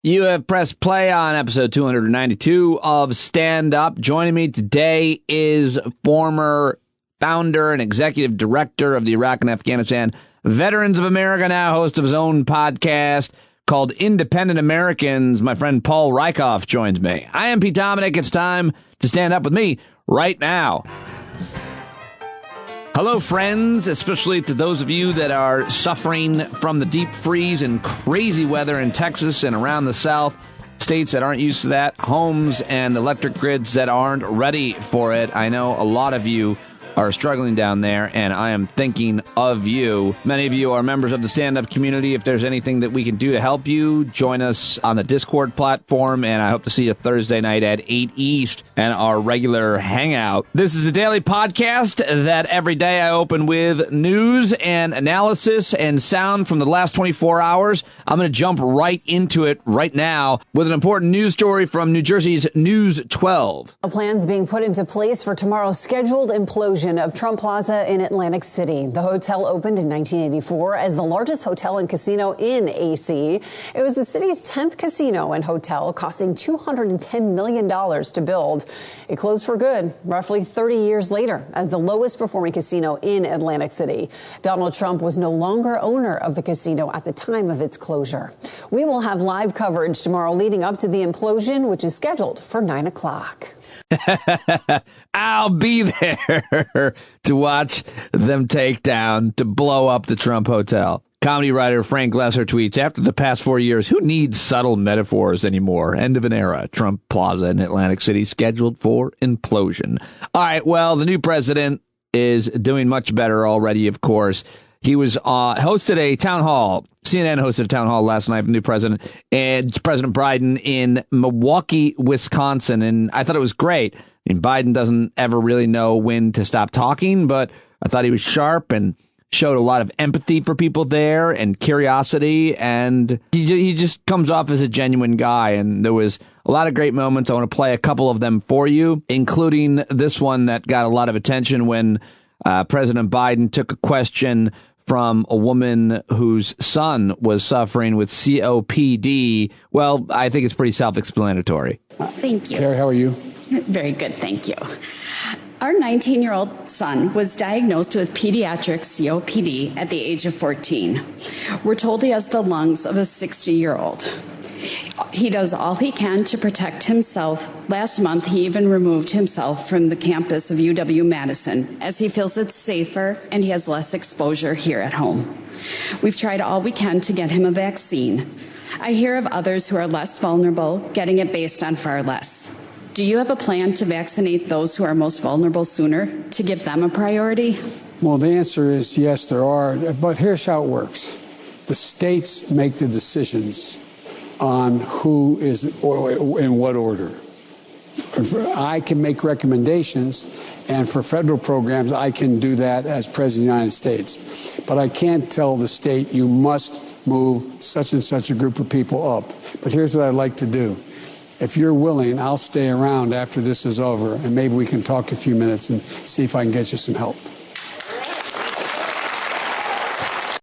You have pressed play on episode 292 of Stand Up. Joining me today is former founder and executive director of the Iraq and Afghanistan Veterans of America, now host of his own podcast called Independent Americans. My friend Paul Rieckhoff joins me. I am Pete Dominic. It's time to stand up with me right now. Hello, friends, especially to those of you that are suffering from the deep freeze and crazy weather in Texas and around the South, states that aren't used to that, homes and electric grids that aren't ready for it. I know a lot of you are struggling down there, and I am thinking of you. Many of you are members of the stand-up community. If there's anything that we can do to help you, join us on the Discord platform, and I hope to see you Thursday night at 8 East and our regular hangout. This is a daily podcast that every day I open with news and analysis and sound from the last 24 hours. I'm going to jump right into it right now with an important news story from New Jersey's News 12. Plans being put into place for tomorrow's scheduled implosion of Trump Plaza in Atlantic City. The hotel opened in 1984 as the largest hotel and casino in AC. It was the city's 10th casino and hotel, costing $210 million to build. It closed for good roughly 30 years later as the lowest performing casino in Atlantic City. Donald Trump was no longer owner of the casino at the time of its closure. We will have live coverage tomorrow leading up to the implosion, which is scheduled for 9 o'clock. I'll be there to watch them take down, to blow up the Trump Hotel. Comedy writer Frank Lesser tweets, after the past 4 years, who needs subtle metaphors anymore? End of an era. Trump Plaza in Atlantic City scheduled for implosion. All right, well, the new president is doing much better already, of course. He was hosted a town hall. CNN hosted a town hall last night for the new president, and President Biden in Milwaukee, Wisconsin. And I thought it was great. I mean, Biden doesn't ever really know when to stop talking, but I thought he was sharp and showed a lot of empathy for people there and curiosity. And he just comes off as a genuine guy. And there was a lot of great moments. I want to play a couple of them for you, including this one that got a lot of attention when President Biden took a question from a woman whose son was suffering with COPD. Well, I think it's pretty self-explanatory. Thank you. Carrie, how are you? Very good, thank you. Our 19-year-old son was diagnosed with pediatric COPD at the age of 14. We're told he has the lungs of a 60-year-old. He does all he can to protect himself. Last month, he even removed himself from the campus of UW-Madison as he feels it's safer and he has less exposure here at home. We've tried all we can to get him a vaccine. I hear of others who are less vulnerable getting it based on far less. Do you have a plan to vaccinate those who are most vulnerable sooner, to give them a priority? Well, the answer is yes, there are. But here's how it works. The states make the decisions on who is or in what order. I can make recommendations, and for federal programs, I can do that as President of the United States. But I can't tell the state, you must move such and such a group of people up. But here's what I'd like to do. If you're willing, I'll stay around after this is over, and maybe we can talk a few minutes and see if I can get you some help.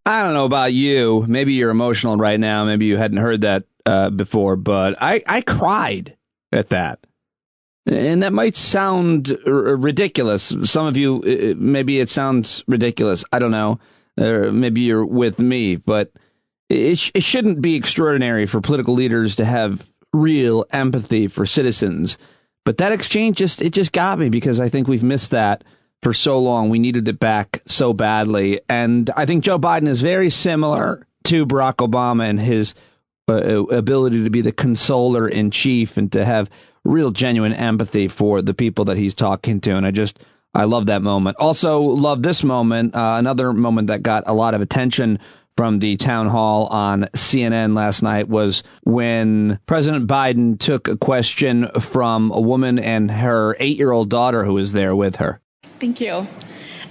I don't know about you. Maybe you're emotional right now. Maybe you hadn't heard that before, but I cried at that. And that might sound ridiculous. Some of you, maybe it sounds ridiculous. I don't know. Maybe you're with me, but it shouldn't be extraordinary for political leaders to have real empathy for citizens. But that exchange just got me, because I think we've missed that for so long. We needed it back so badly. And I think Joe Biden is very similar to Barack Obama in his ability to be the consoler in chief and to have real genuine empathy for the people that he's talking to. And I love that moment. Also love this moment. Another moment that got a lot of attention from the town hall on CNN last night was when President Biden took a question from a woman and her 8-year-old daughter who was there with her. Thank you.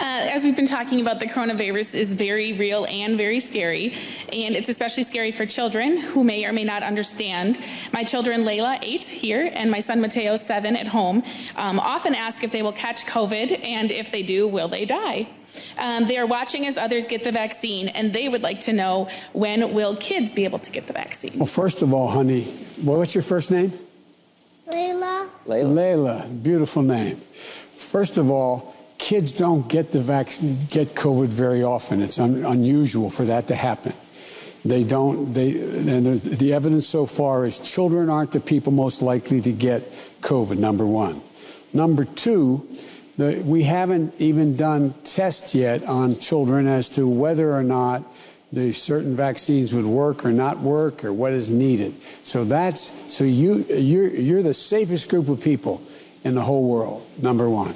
As we've been talking about, the coronavirus is very real and very scary, and it's especially scary for children who may or may not understand. My children, Layla, 8 here, and my son, Mateo, 7 at home, often ask if they will catch COVID, and if they do, will they die? They are watching as others get the vaccine, and they would like to know, when will kids be able to get the vaccine? Well, first of all, honey, what's your first name? Layla. Layla, beautiful name. First of all, kids don't get the vaccine, get COVID very often. It's unusual for that to happen. They don't. The evidence so far is children aren't the people most likely to get COVID. Number one. Number two, we haven't even done tests yet on children as to whether or not the certain vaccines would work or not work, or what is needed. So you're the safest group of people in the whole world, number one.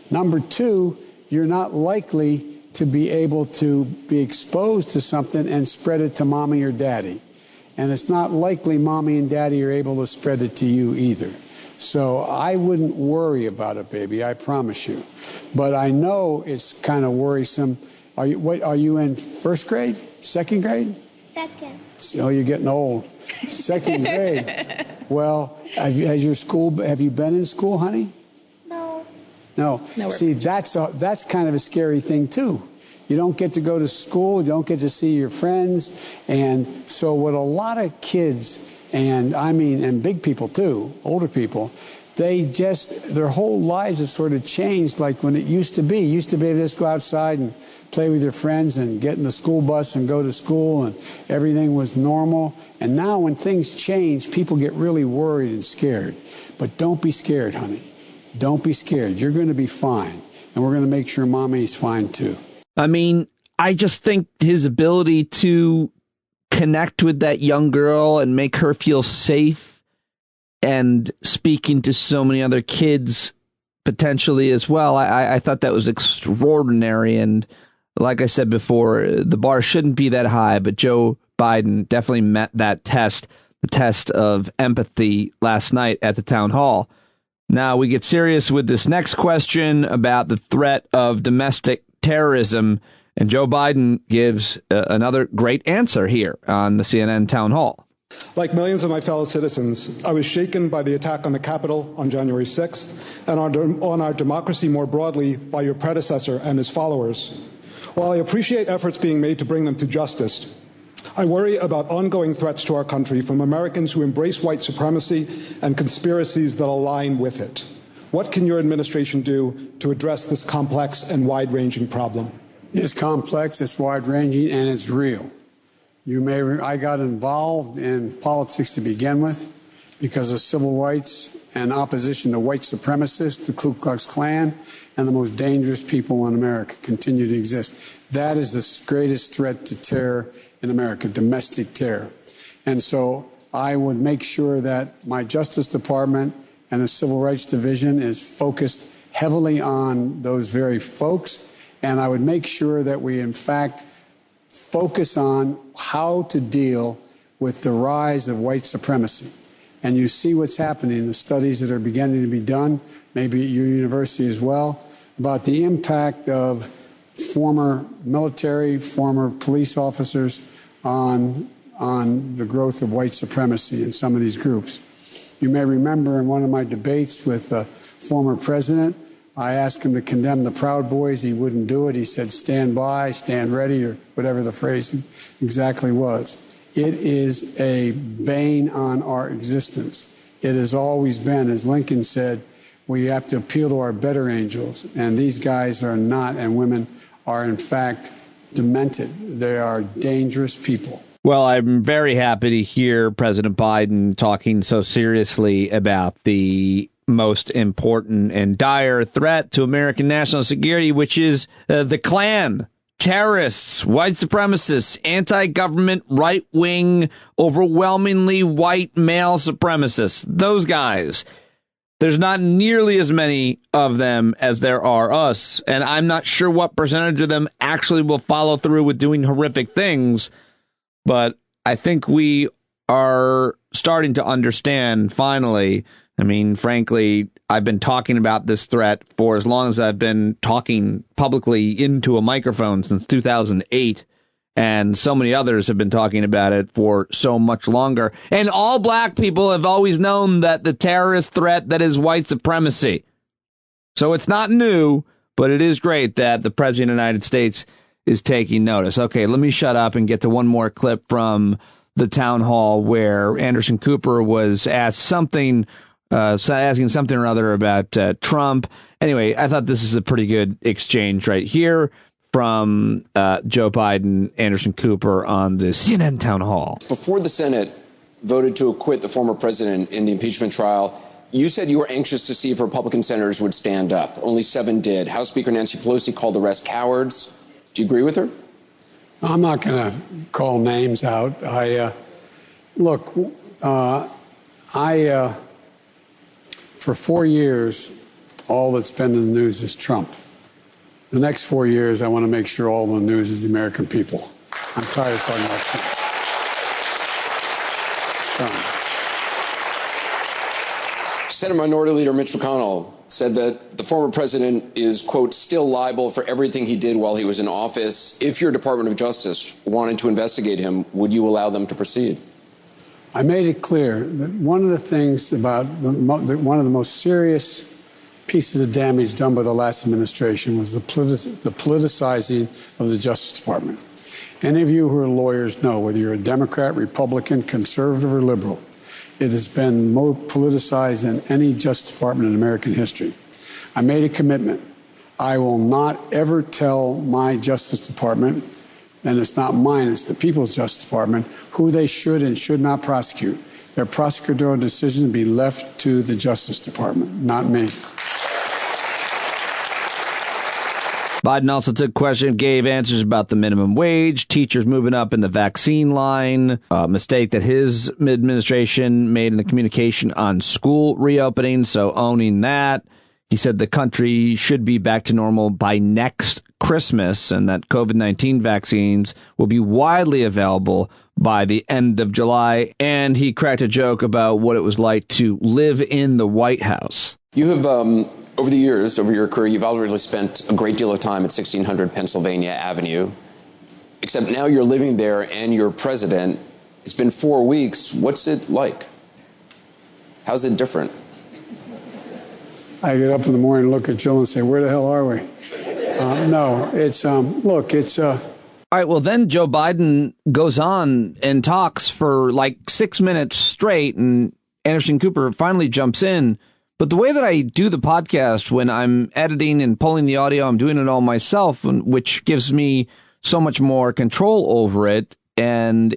Number two, you're not likely to be able to be exposed to something and spread it to mommy or daddy. And it's not likely mommy and daddy are able to spread it to you either. So I wouldn't worry about it, baby, I promise you. But I know it's kind of worrisome. Are you in first grade? Second grade? Second. Oh, you're getting old. Second grade. Well, have you been in school, honey? No. See, that's kind of a scary thing, too. You don't get to go to school. You don't get to see your friends. And so what a lot of kids, and big people, too, older people, their whole lives have sort of changed like when it used to be. You used to be able to just go outside and play with your friends and get in the school bus and go to school, and everything was normal. And now when things change, people get really worried and scared. But don't be scared, honey. Don't be scared. You're going to be fine. And we're going to make sure mommy's fine, too. I mean, I just think his ability to connect with that young girl and make her feel safe, and speaking to so many other kids potentially as well, I thought that was extraordinary. And like I said before, the bar shouldn't be that high, but Joe Biden definitely met that test, the test of empathy last night at the town hall. Now we get serious with this next question about the threat of domestic terrorism, and Joe Biden gives another great answer here on the CNN town hall. Like millions of my fellow citizens, I was shaken by the attack on the Capitol on January 6th and on our democracy more broadly by your predecessor and his followers. While I appreciate efforts being made to bring them to justice, I worry about ongoing threats to our country from Americans who embrace white supremacy and conspiracies that align with it. What can your administration do to address this complex and wide-ranging problem? It's complex, it's wide-ranging, and it's real. I got involved in politics to begin with because of civil rights and opposition to white supremacists, the Ku Klux Klan, and the most dangerous people in America continue to exist. That is the greatest threat to terror in America, domestic terror. And so I would make sure that my Justice Department and the Civil Rights Division is focused heavily on those very folks. And I would make sure that we, in fact, focus on how to deal with the rise of white supremacy. And you see what's happening in the studies that are beginning to be done, maybe at your university as well, about the impact of former military, former police officers on the growth of white supremacy in some of these groups. You may remember in one of my debates with the former president, I asked him to condemn the Proud Boys. He wouldn't do it. He said, stand by, stand ready, or whatever the phrase exactly was. It is a bane on our existence. It has always been, as Lincoln said, we have to appeal to our better angels. And these guys are not, and women are, in fact, demented. They are dangerous people. Well, I'm very happy to hear President Biden talking so seriously about the most important and dire threat to American national security, which is the Klan, terrorists, white supremacists, anti-government, right-wing, overwhelmingly white male supremacists. Those guys. There's not nearly as many of them as there are us, and I'm not sure what percentage of them actually will follow through with doing horrific things, but I think we are starting to understand finally. I mean, frankly, I've been talking about this threat for as long as I've been talking publicly into a microphone, since 2008. And so many others have been talking about it for so much longer. And all black people have always known that the terrorist threat that is white supremacy. So it's not new, but it is great that the President of the United States is taking notice. Okay, let me shut up and get to one more clip from the town hall where Anderson Cooper was asked something, asking something or other about Trump. Anyway, I thought this is a pretty good exchange right here from Joe Biden, Anderson Cooper on the CNN town hall. Before the Senate voted to acquit the former president in the impeachment trial, you said you were anxious to see if Republican senators would stand up. Only 7 did. House Speaker Nancy Pelosi called the rest cowards. Do you agree with her? I'm not going to call names out. For 4 years, all that's been in the news is Trump. The next 4 years, I want to make sure all the news is the American people. I'm tired of talking about Trump. It's done. Senate Minority Leader Mitch Mcconnell said that the former president is, quote, still liable for everything he did while he was in office. If your Department of Justice wanted to investigate him, would you allow them to proceed? I made it clear that one of the things about one of the most serious pieces of damage done by the last administration was the politicizing of the Justice Department. Any of you who are lawyers know, whether you're a Democrat, Republican, conservative, or liberal, it has been more politicized than any Justice Department in American history. I made a commitment. I will not ever tell my Justice Department, and it's not mine, it's the People's Justice Department, who they should and should not prosecute. Their prosecutorial decisions be left to the Justice Department, not me. Biden also took questions, gave answers about the minimum wage, teachers moving up in the vaccine line, a mistake that his administration made in the communication on school reopening, so owning that. He said the country should be back to normal by next Christmas and that COVID-19 vaccines will be widely available by the end of July. And he cracked a joke about what it was like to live in the White House. You have, over the years, over your career, you've already spent a great deal of time at 1600 Pennsylvania Avenue, except now you're living there and you're president. It's been 4 weeks. What's it like? How's it different? I get up in the morning and look at Jill and say, where the hell are we? All right, well, then Joe Biden goes on and talks for like 6 minutes straight, and Anderson Cooper finally jumps in. But the way that I do the podcast when I'm editing and pulling the audio, I'm doing it all myself, which gives me so much more control over it. And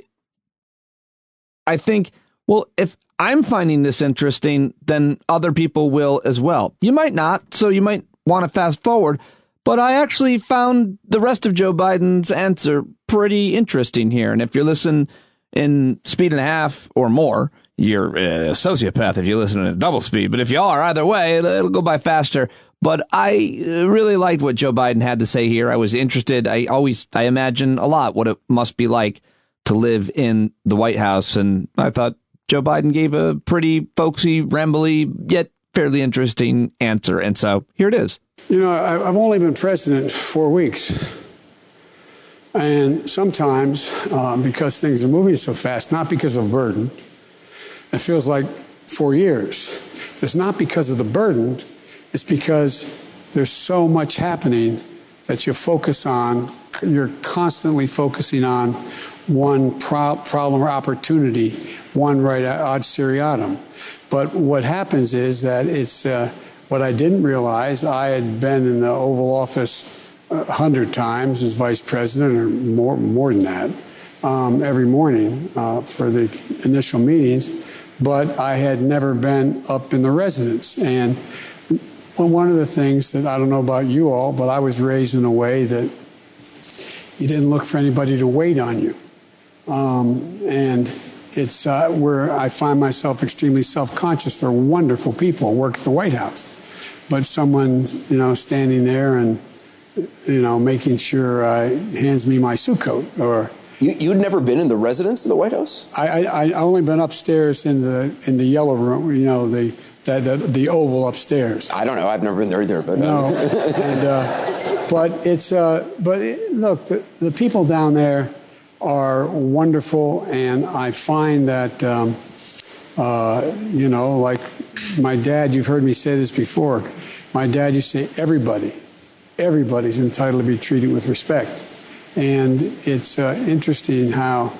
I think, well, if I'm finding this interesting, then other people will as well. You might not, so you might want to fast forward. But I actually found the rest of Joe Biden's answer pretty interesting here. And if you're listening in speed and a half or more, you're a sociopath if you listen at double speed. But if you are, either way, it'll go by faster. But I really liked what Joe Biden had to say here. I was interested. I imagine a lot what it must be like to live in the White House. And I thought Joe Biden gave a pretty folksy, rambly, yet fairly interesting answer. And so here it is. You know, I've only been president 4 weeks. And sometimes, because things are moving so fast, not because of burden, it feels like 4 years. It's not because of the burden. It's because there's so much happening that you're constantly focusing on one problem or opportunity, one right ad seriatim. But what happens is that it's what I didn't realize. I had been in the Oval Office 100 times as vice president, or more than that, every morning for the initial meetings. But I had never been up in the residence. And one of the things that I don't know about you all, but I was raised in a way that you didn't look for anybody to wait on you. And it's where I find myself extremely self-conscious. They're wonderful people who work at the White House. But someone, standing there and, making sure hands me my suit coat or You'd never been in the residence of the White House? I only been upstairs in the yellow room, you know, the oval upstairs. I don't know. I've never been there either, but no. But it's look, the people down there are wonderful, and I find that you know, like my dad. You've heard me say this before. My dad used to say, everybody's entitled to be treated with respect. And it's interesting how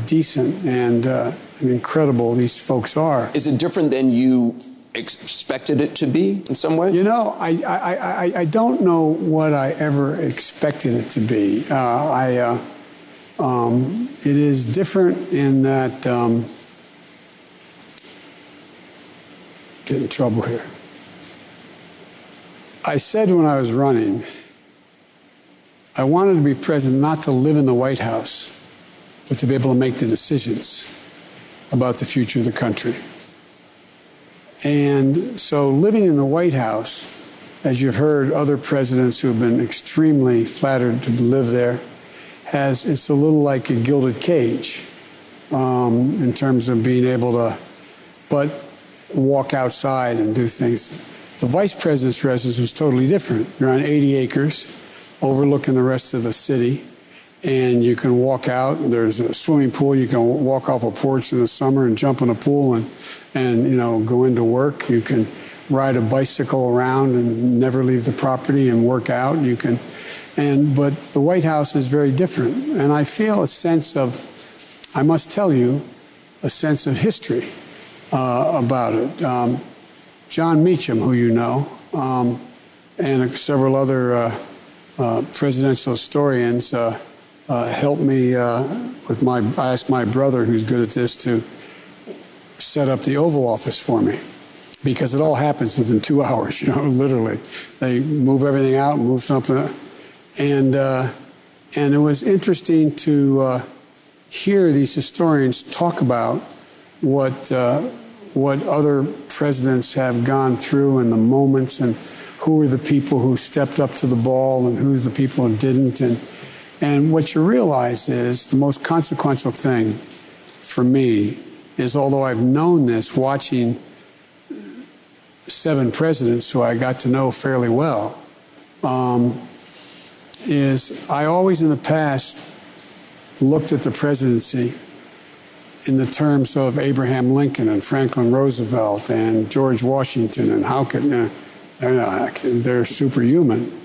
decent and incredible these folks are. Is it different than you expected it to be in some way? You know, I don't know what I ever expected it to be. It is different in that, get in trouble here. I said when I was running, I wanted to be president not to live in the White House, but to be able to make the decisions about the future of the country. And so living in the White House, as you've heard other presidents who have been extremely flattered to live there, it's a little like a gilded cage in terms of being able to, but walk outside and do things. The vice president's residence was totally different. You're on 80 acres, overlooking the rest of the city, and you can walk out. There's a swimming pool. You can walk off a porch in the summer and jump in a pool and you know, go into work. You can ride a bicycle around and never leave the property and work out. You can, but the White House is very different, and I feel a sense of, I must tell you, a sense of history about it. John Meacham, who you know, and several other presidential historians helped me with I asked my brother, who's good at this, to set up the Oval Office for me, because it all happens within 2 hours, you know, literally. They move everything out, move something, and it was interesting to hear these historians talk about what other presidents have gone through and the moments, and who are the people who stepped up to the ball and who's the people who didn't. And what you realize is the most consequential thing for me is, although I've known this watching 7 presidents who I got to know fairly well, is I always in the past looked at the presidency in the terms of Abraham Lincoln and Franklin Roosevelt and George Washington, and how could they're superhuman.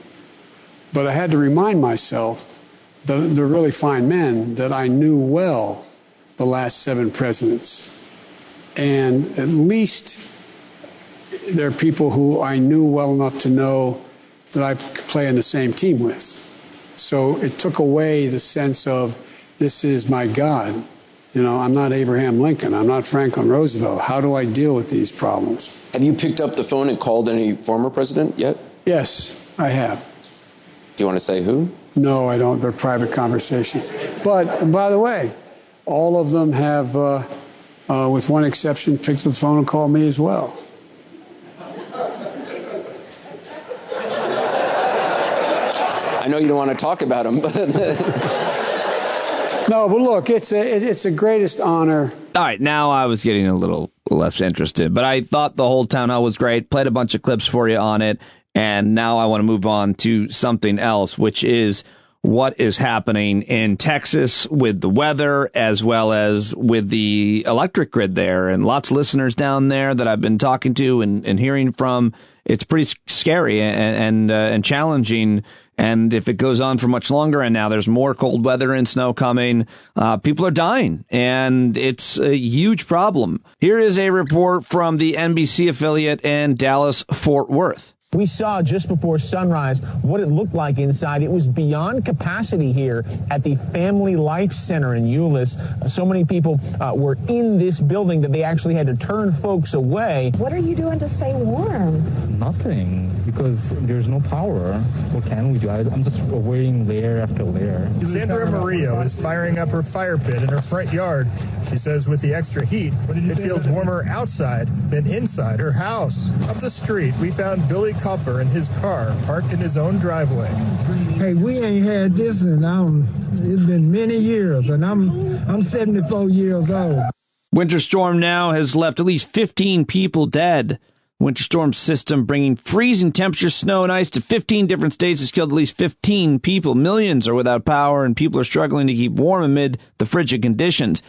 But I had to remind myself that they're really fine men that I knew well the last 7 presidents. And at least they're people who I knew well enough to know that I could play in the same team with. So it took away the sense of, this is my God. You know, I'm not Abraham Lincoln. I'm not Franklin Roosevelt. How do I deal with these problems? Have you picked up the phone and called any former president yet? Yes, I have. Do you want to say who? No, I don't. They're private conversations. But, by the way, all of them have, with one exception, picked up the phone and called me as well. I know you don't want to talk about them, but... No, but look, it's a greatest honor. All right, now I was getting a little less interested, but I thought the whole town hall was great. Played a bunch of clips for you on it, and now I want to move on to something else, which is what is happening in Texas with the weather as well as with the electric grid there. And lots of listeners down there that I've been talking to and hearing from. It's pretty scary and challenging. And if it goes on for much longer, and now there's more cold weather and snow coming, people are dying, and it's a huge problem. Here is a report from the NBC affiliate in Dallas-Fort Worth. We saw just before sunrise what it looked like inside. It was beyond capacity here at the Family Life Center in Euless. So many people were in this building that they actually had to turn folks away. What are you doing to stay warm? Nothing, because there's no power. What can we do? I'm just wearing layer after layer. Sandra Murillo is firing up her fire pit in her front yard. She says with the extra heat, it feels warmer outside than inside her house. Up the street, we found Billy Cuffer in his car, parked in his own driveway. Hey, we ain't had this in It's been many years, and I'm 74 years old. Winter storm now has left at least 15 people dead. Winter storm system bringing freezing temperatures, snow, and ice to 15 different states has killed at least 15 people. Millions are without power, and people are struggling to keep warm amid the frigid conditions.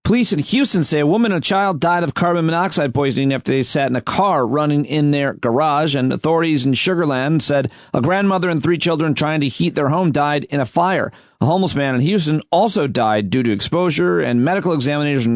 Police in Houston say a woman and a child died of carbon monoxide poisoning after they sat in a car running in their garage, and authorities in Sugar Land said a grandmother and 3 children trying to heat their home died in a fire. A homeless man in Houston also died due to exposure, and medical examiners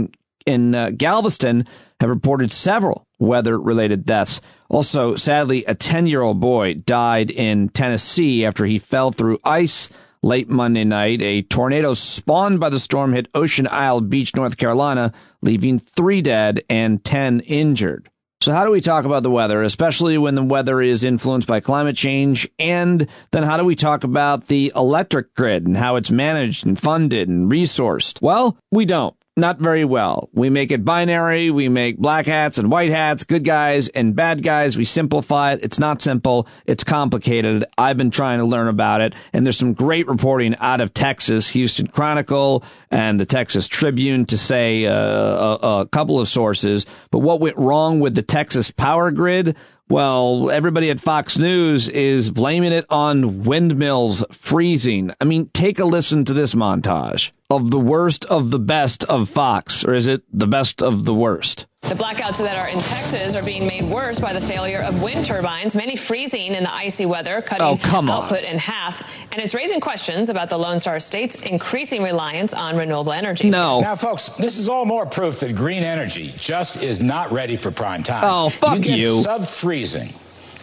in Galveston have reported several weather-related deaths. Also, sadly, a 10-year-old boy died in Tennessee after he fell through ice late Monday night. A tornado spawned by the storm hit Ocean Isle Beach, North Carolina, leaving 3 dead and 10 injured. So how do we talk about the weather, especially when the weather is influenced by climate change? And then how do we talk about the electric grid and how it's managed and funded and resourced? Well, we don't. Not very well. We make it binary. We make black hats and white hats, good guys and bad guys. We simplify it. It's not simple. It's complicated. I've been trying to learn about it. And there's some great reporting out of Texas, Houston Chronicle and the Texas Tribune, to say a couple of sources. But what went wrong with the Texas power grid? Well, everybody at Fox News is blaming it on windmills freezing. I mean, take a listen to this montage of the worst of the best of Fox, or is it the best of the worst? The blackouts that are in Texas are being made worse by the failure of wind turbines, many freezing in the icy weather, cutting output in half. And it's raising questions about the Lone Star State's increasing reliance on renewable energy. Now, folks, this is all more proof that green energy just is not ready for prime time. Oh, fuck you. You get sub-freezing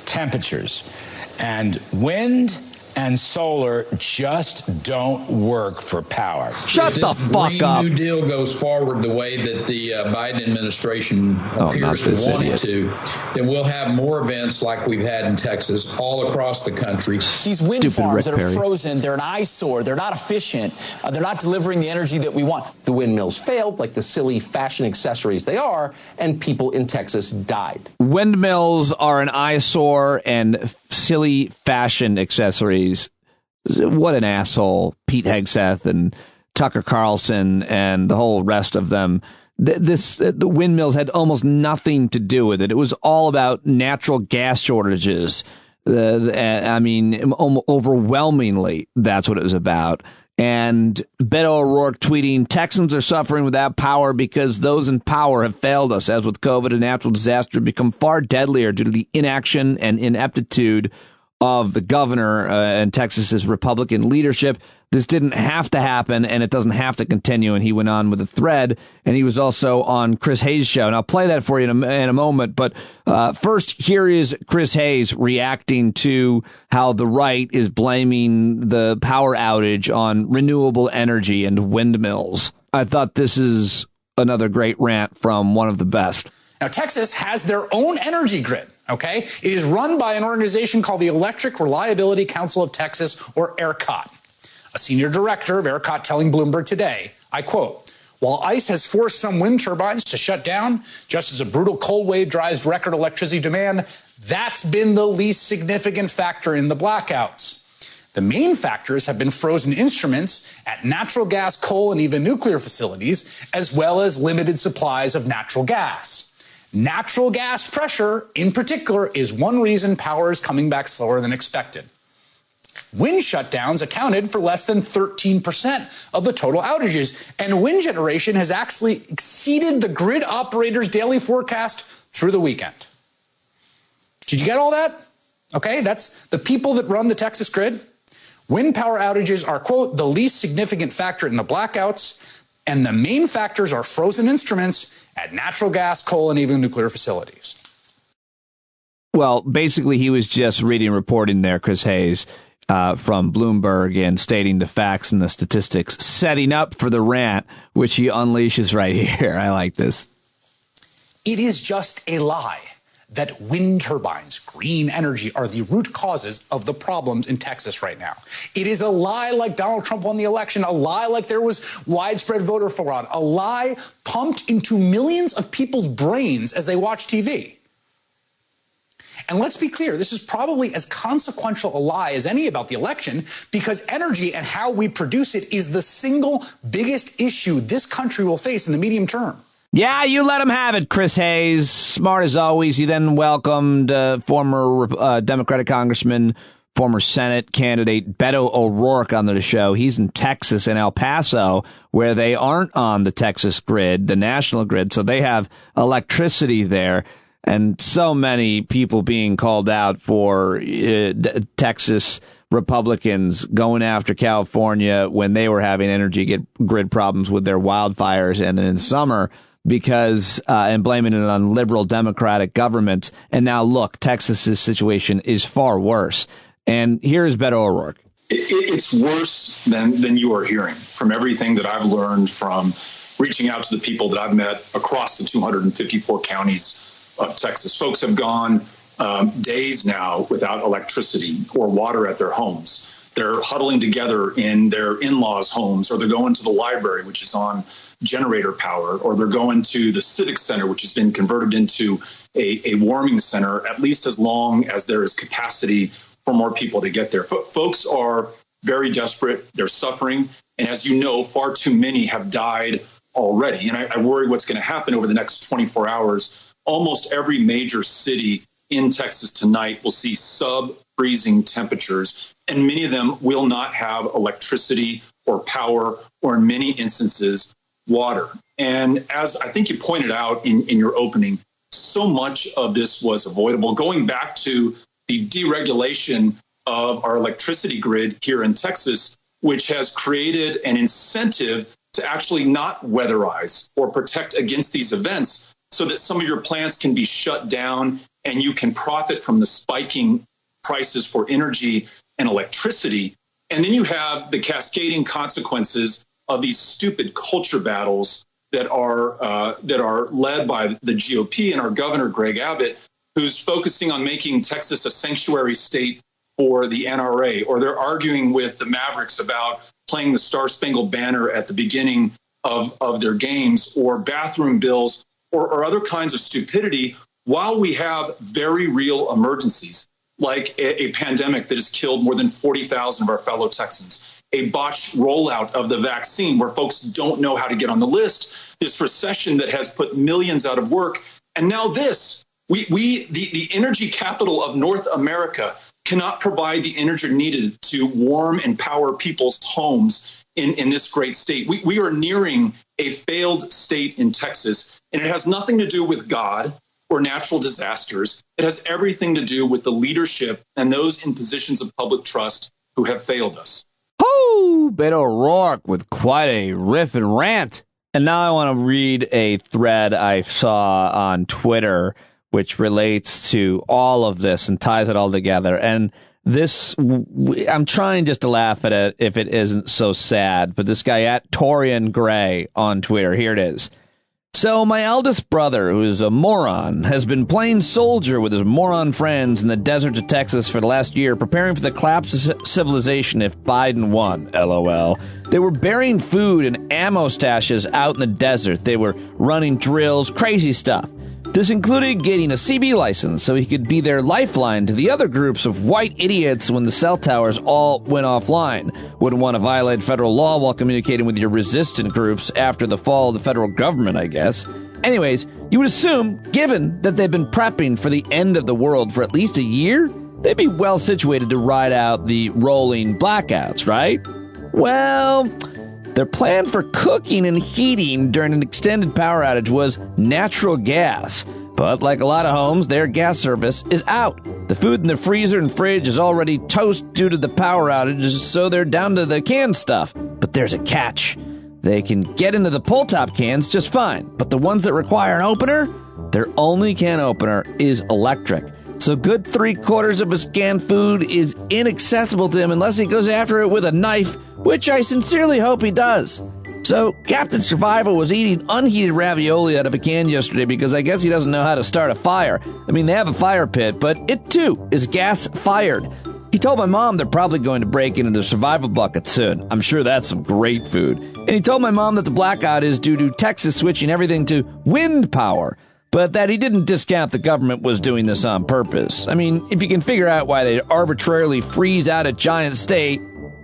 temperatures, and wind and solar just don't work for power. Shut the fuck up. If this Green New Deal goes forward the way that the Biden administration appears to want it to, then we'll have more events like we've had in Texas all across the country. These wind farms that are frozen, they're an eyesore. They're not efficient. They're not delivering the energy that we want. The windmills failed, like the silly fashion accessories they are, and people in Texas died. Windmills are an eyesore and silly fashion accessories. What an asshole Pete Hegseth and Tucker Carlson and the whole rest of them. The windmills had almost nothing to do with it. It was all about natural gas shortages. I mean, overwhelmingly, that's what it was about. And Beto O'Rourke tweeting, Texans are suffering without power because those in power have failed us. As with COVID, a natural disaster has become far deadlier due to the inaction and ineptitude of the governor and Texas's Republican leadership. This didn't have to happen, and it doesn't have to continue. And he went on with a thread, and he was also on Chris Hayes' show. And I'll play that for you in a moment. But first, here is Chris Hayes reacting to how the right is blaming the power outage on renewable energy and windmills. I thought this is another great rant from one of the best. Now, Texas has their own energy grid. OK, it is run by an organization called the Electric Reliability Council of Texas, or ERCOT. A senior director of ERCOT telling Bloomberg today, I quote, while ice has forced some wind turbines to shut down, just as a brutal cold wave drives record electricity demand, that's been the least significant factor in the blackouts. The main factors have been frozen instruments at natural gas, coal, and even nuclear facilities, as well as limited supplies of natural gas. Natural gas pressure, in particular, is one reason power is coming back slower than expected. Wind shutdowns accounted for less than 13% of the total outages, and wind generation has actually exceeded the grid operator's daily forecast through the weekend. Did you get all that? Okay, that's the people that run the Texas grid. Wind power outages are, quote, the least significant factor in the blackouts, and the main factors are frozen instruments at natural gas, coal, and even nuclear facilities. Well, basically, he was just reading reporting there, Chris Hayes, from Bloomberg, and stating the facts and the statistics, setting up for the rant, which he unleashes right here. I like this. It is just a lie that wind turbines, green energy, are the root causes of the problems in Texas right now. It is a lie like Donald Trump won the election, a lie like there was widespread voter fraud, a lie pumped into millions of people's brains as they watch TV. And let's be clear, this is probably as consequential a lie as any about the election, because energy and how we produce it is the single biggest issue this country will face in the medium term. Yeah, you let him have it, Chris Hayes. Smart as always. He then welcomed former Democratic Congressman, former Senate candidate Beto O'Rourke onto the show. He's in Texas, in El Paso, where they aren't on the Texas grid, the national grid, so they have electricity there. And so many people being called out for Texas Republicans going after California when they were having energy grid problems with their wildfires, and then in summer because and blaming it on liberal Democratic government. And now look, Texas's situation is far worse. And here's Beto O'Rourke. It's worse than you are hearing from everything that I've learned from reaching out to the people that I've met across the 254 counties of Texas. Folks have gone days now without electricity or water at their homes. They're huddling together in their in-laws' homes, or they're going to the library, which is on generator power, or they're going to the Civic Center, which has been converted into a warming center, at least as long as there is capacity for more people to get there. Folks are very desperate. They're suffering. And as you know, far too many have died already. And I worry what's going to happen over the next 24 hours. Almost every major city in Texas tonight will see sub-freezing temperatures, and many of them will not have electricity or power, or in many instances, water. And as I think you pointed out in your opening, so much of this was avoidable. Going back to the deregulation of our electricity grid here in Texas, which has created an incentive to actually not weatherize or protect against these events, so that some of your plants can be shut down and you can profit from the spiking prices for energy and electricity. And then you have the cascading consequences of these stupid culture battles that are led by the GOP and our governor, Greg Abbott, who's focusing on making Texas a sanctuary state for the NRA, or they're arguing with the Mavericks about playing the Star-Spangled Banner at the beginning of their games, or bathroom bills, or other kinds of stupidity, while we have very real emergencies, like a pandemic that has killed more than 40,000 of our fellow Texans, a botched rollout of the vaccine where folks don't know how to get on the list, this recession that has put millions out of work, and now this. The energy capital of North America cannot provide the energy needed to warm and power people's homes in this great state. We are nearing a failed state in Texas, and it has nothing to do with God or natural disasters. It has everything to do with the leadership and those in positions of public trust who have failed us. Oh, Beto O'Rourke with quite a riff and rant. And now I want to read a thread I saw on Twitter, which relates to all of this and ties it all together. And this, I'm trying just to laugh at it if it isn't so sad, but this guy at Torian Gray on Twitter, here it is. So my eldest brother, who is a moron, has been playing soldier with his moron friends in the deserts of Texas for the last year, preparing for the collapse of civilization if Biden won, LOL. They were burying food and ammo stashes out in the desert. They were running drills, crazy stuff. This included getting a CB license so he could be their lifeline to the other groups of white idiots when the cell towers all went offline. Wouldn't want to violate federal law while communicating with your resistant groups after the fall of the federal government, I guess. Anyways, you would assume, given that they've been prepping for the end of the world for at least a year, they'd be well situated to ride out the rolling blackouts, right? Well, their plan for cooking and heating during an extended power outage was natural gas. But like a lot of homes, their gas service is out. The food in the freezer and fridge is already toast due to the power outages, so they're down to the canned stuff. But there's a catch. They can get into the pull-top cans just fine, but the ones that require an opener, their only can opener is electric. So good 3/4 of his canned food is inaccessible to him unless he goes after it with a knife, which I sincerely hope he does. So Captain Survival was eating unheated ravioli out of a can yesterday because I guess he doesn't know how to start a fire. I mean, they have a fire pit, but it too is gas-fired. He told my mom they're probably going to break into the survival bucket soon. I'm sure that's some great food. And he told my mom that the blackout is due to Texas switching everything to wind power. but that he didn't discount the government was doing this on purpose. I mean, if you can figure out why they arbitrarily freeze out a giant state,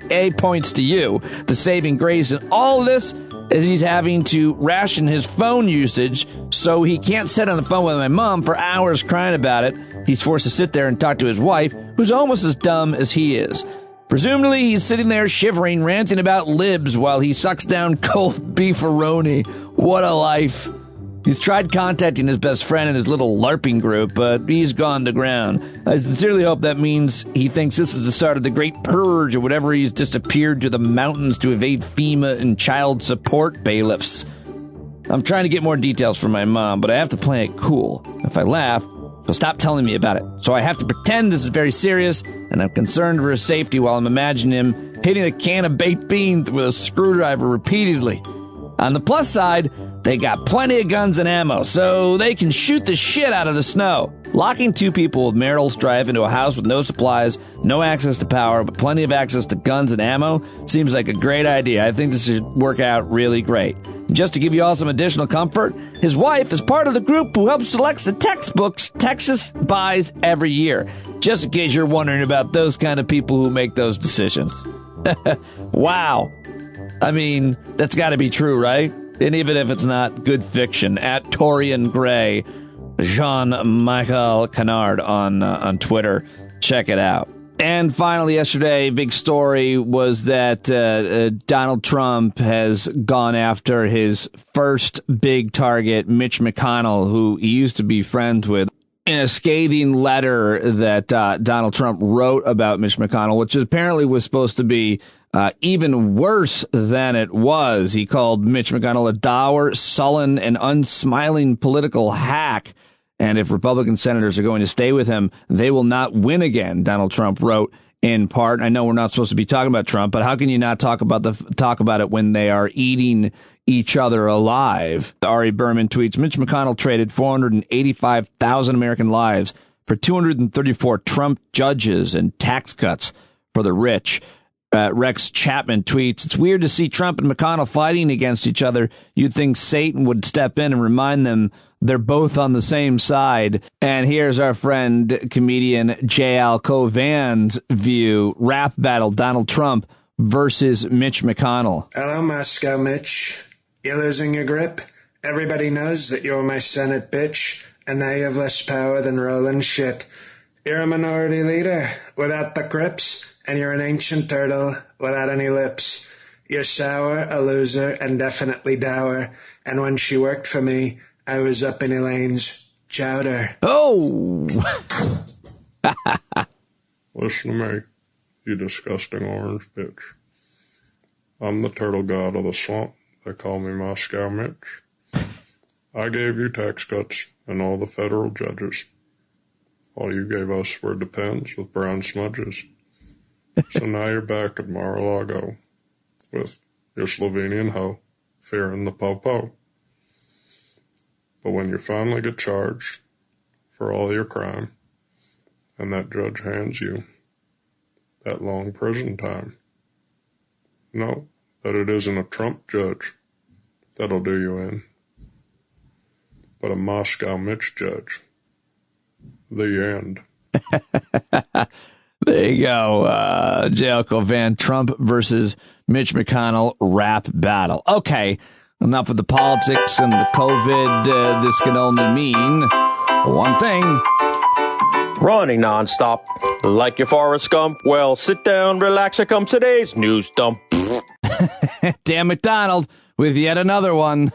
A points to you. The saving grace in all of this is he's having to ration his phone usage so he can't sit on the phone with my mom for hours crying about it. He's forced to sit there and talk to his wife, who's almost as dumb as he is. Presumably, he's sitting there shivering, ranting about libs while he sucks down cold beefaroni. What a life. He's tried contacting his best friend in his little LARPing group, but he's gone to ground. I sincerely hope that means he thinks this is the start of the Great Purge or whatever. He's disappeared to the mountains to evade FEMA and child support bailiffs. I'm trying to get more details from my mom, but I have to play it cool. If I laugh, she'll stop telling me about it. So I have to pretend this is very serious, and I'm concerned for his safety while I'm imagining him hitting a can of baked beans with a screwdriver repeatedly. On the plus side, they got plenty of guns and ammo, so they can shoot the shit out of the snow. Locking two people with marital strife into a house with no supplies, no access to power, but plenty of access to guns and ammo seems like a great idea. I think this should work out really great. Just to give you all some additional comfort, his wife is part of the group who helps select the textbooks Texas buys every year. Just in case you're wondering about those kind of people who make those decisions. Wow. I mean, that's got to be true, right? And even if it's not good fiction, at Torian Gray, Jean-Michel Canard on Twitter. Check it out. And finally, yesterday, big story was that Donald Trump has gone after his first big target, Mitch McConnell, who he used to be friends with. In a scathing letter that Donald Trump wrote about Mitch McConnell, which apparently was supposed to be even worse than it was. He called Mitch McConnell a dour, sullen, and unsmiling political hack. And if Republican senators are going to stay with him, they will not win again, Donald Trump wrote in part. I know we're not supposed to be talking about Trump, but how can you not talk about it when they are eating each other alive? Ari Berman tweets, Mitch McConnell traded 485,000 American lives for 234 Trump judges and tax cuts for the rich. Rex Chapman tweets, it's weird to see Trump and McConnell fighting against each other. You'd think Satan would step in and remind them they're both on the same side. And here's our friend, comedian J.L. Covan's view. Rap battle, Donald Trump versus Mitch McConnell. Hello, Moscow Mitch. You're losing your grip. Everybody knows that you're my Senate bitch, and now you have less power than rolling shit. You're a minority leader without the grips, and you're an ancient turtle without any lips. You're sour, a loser, and definitely dour. And when she worked for me, I was up in Elaine's chowder. Oh! Listen to me, you disgusting orange bitch. I'm the turtle god of the swamp. They call me Moscow Mitch. I gave you tax cuts and all the federal judges. All you gave us were depends with brown smudges. So now you're back at Mar-a-Lago with your Slovenian hoe, fearing the po-po. But when you finally get charged for all your crime, and that judge hands you that long prison time, know that it isn't a Trump judge that'll do you in, but a Moscow Mitch judge. The end. There you go. J.L. Covan, Trump versus Mitch McConnell rap battle. Okay, enough of the politics and the COVID. This can only mean one thing. Running nonstop, like your Forrest Gump. Well, sit down, relax, here comes today's news dump. Dan McDonald with yet another one.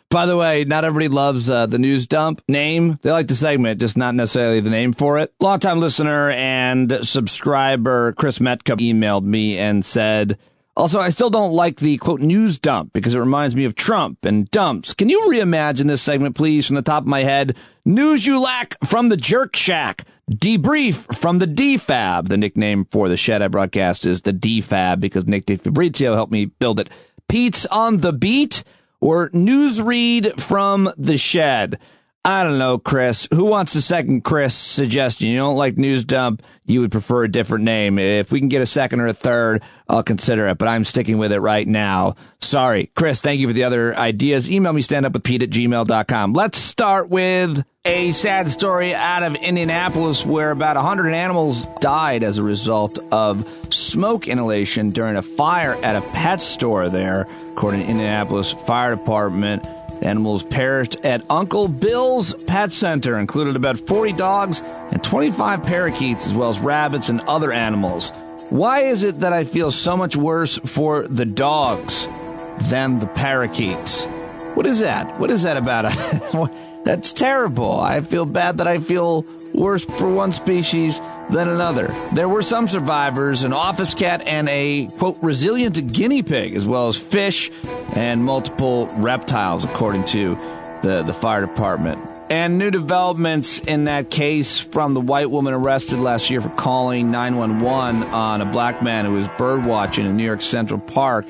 By the way, not everybody loves the news dump name. They like the segment, just not necessarily the name for it. Longtime listener and subscriber Chris Metka emailed me and said, also, I still don't like the, quote, news dump because it reminds me of Trump and dumps. Can you reimagine this segment, please, from the top of my head? News you lack from the Jerk Shack. Debrief from the DFAB. The nickname for the shed I broadcast is the DFAB because Nick DeFabrizio helped me build it. Pete's on the beat or news read from the shed. I don't know, Chris. Who wants a second Chris suggestion? You don't like News Dump, you would prefer a different name. If we can get a second or a third, I'll consider it, but I'm sticking with it right now. Sorry. Chris, thank you for the other ideas. Email me standupwithpete@gmail.com. Let's start with a sad story out of Indianapolis where about 100 animals died as a result of smoke inhalation during a fire at a pet store there, according to Indianapolis Fire Department. Animals perished at Uncle Bill's Pet Center, included about 40 dogs and 25 parakeets, as well as rabbits and other animals. Why is it that I feel so much worse for the dogs than the parakeets? What is that? What is that about? That's terrible. I feel bad that I feel worse for one species than another. There were some survivors, an office cat and a, quote, resilient guinea pig, as well as fish and multiple reptiles, according to the fire department. And new developments in that case from the white woman arrested last year for calling 911 on a black man who was bird watching in New York Central Park.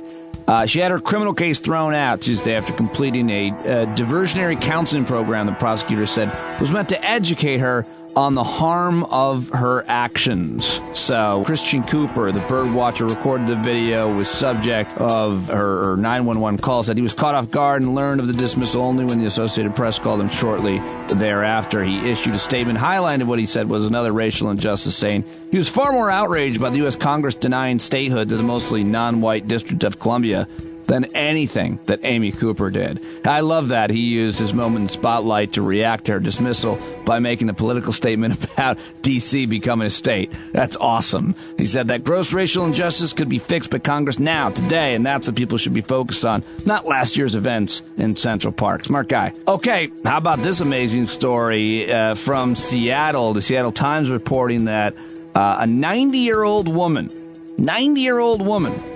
She had her criminal case thrown out Tuesday after completing a diversionary counseling program the prosecutor said was meant to educate her on the harm of her actions. So Christian Cooper, the bird watcher, recorded the video, was subject of her 911 call, said he was caught off guard and learned of the dismissal only when the Associated Press called him shortly thereafter. He issued a statement highlighting what he said was another racial injustice, saying he was far more outraged by the U.S. Congress denying statehood to the mostly non-white District of Columbia than anything that Amy Cooper did. I love that he used his moment in spotlight to react to her dismissal by making a political statement about D.C. becoming a state. That's awesome. He said that gross racial injustice could be fixed by Congress now, today, and that's what people should be focused on, not last year's events in Central Park. Smart guy. Okay, how about this amazing story from Seattle? The Seattle Times reporting that a 90-year-old woman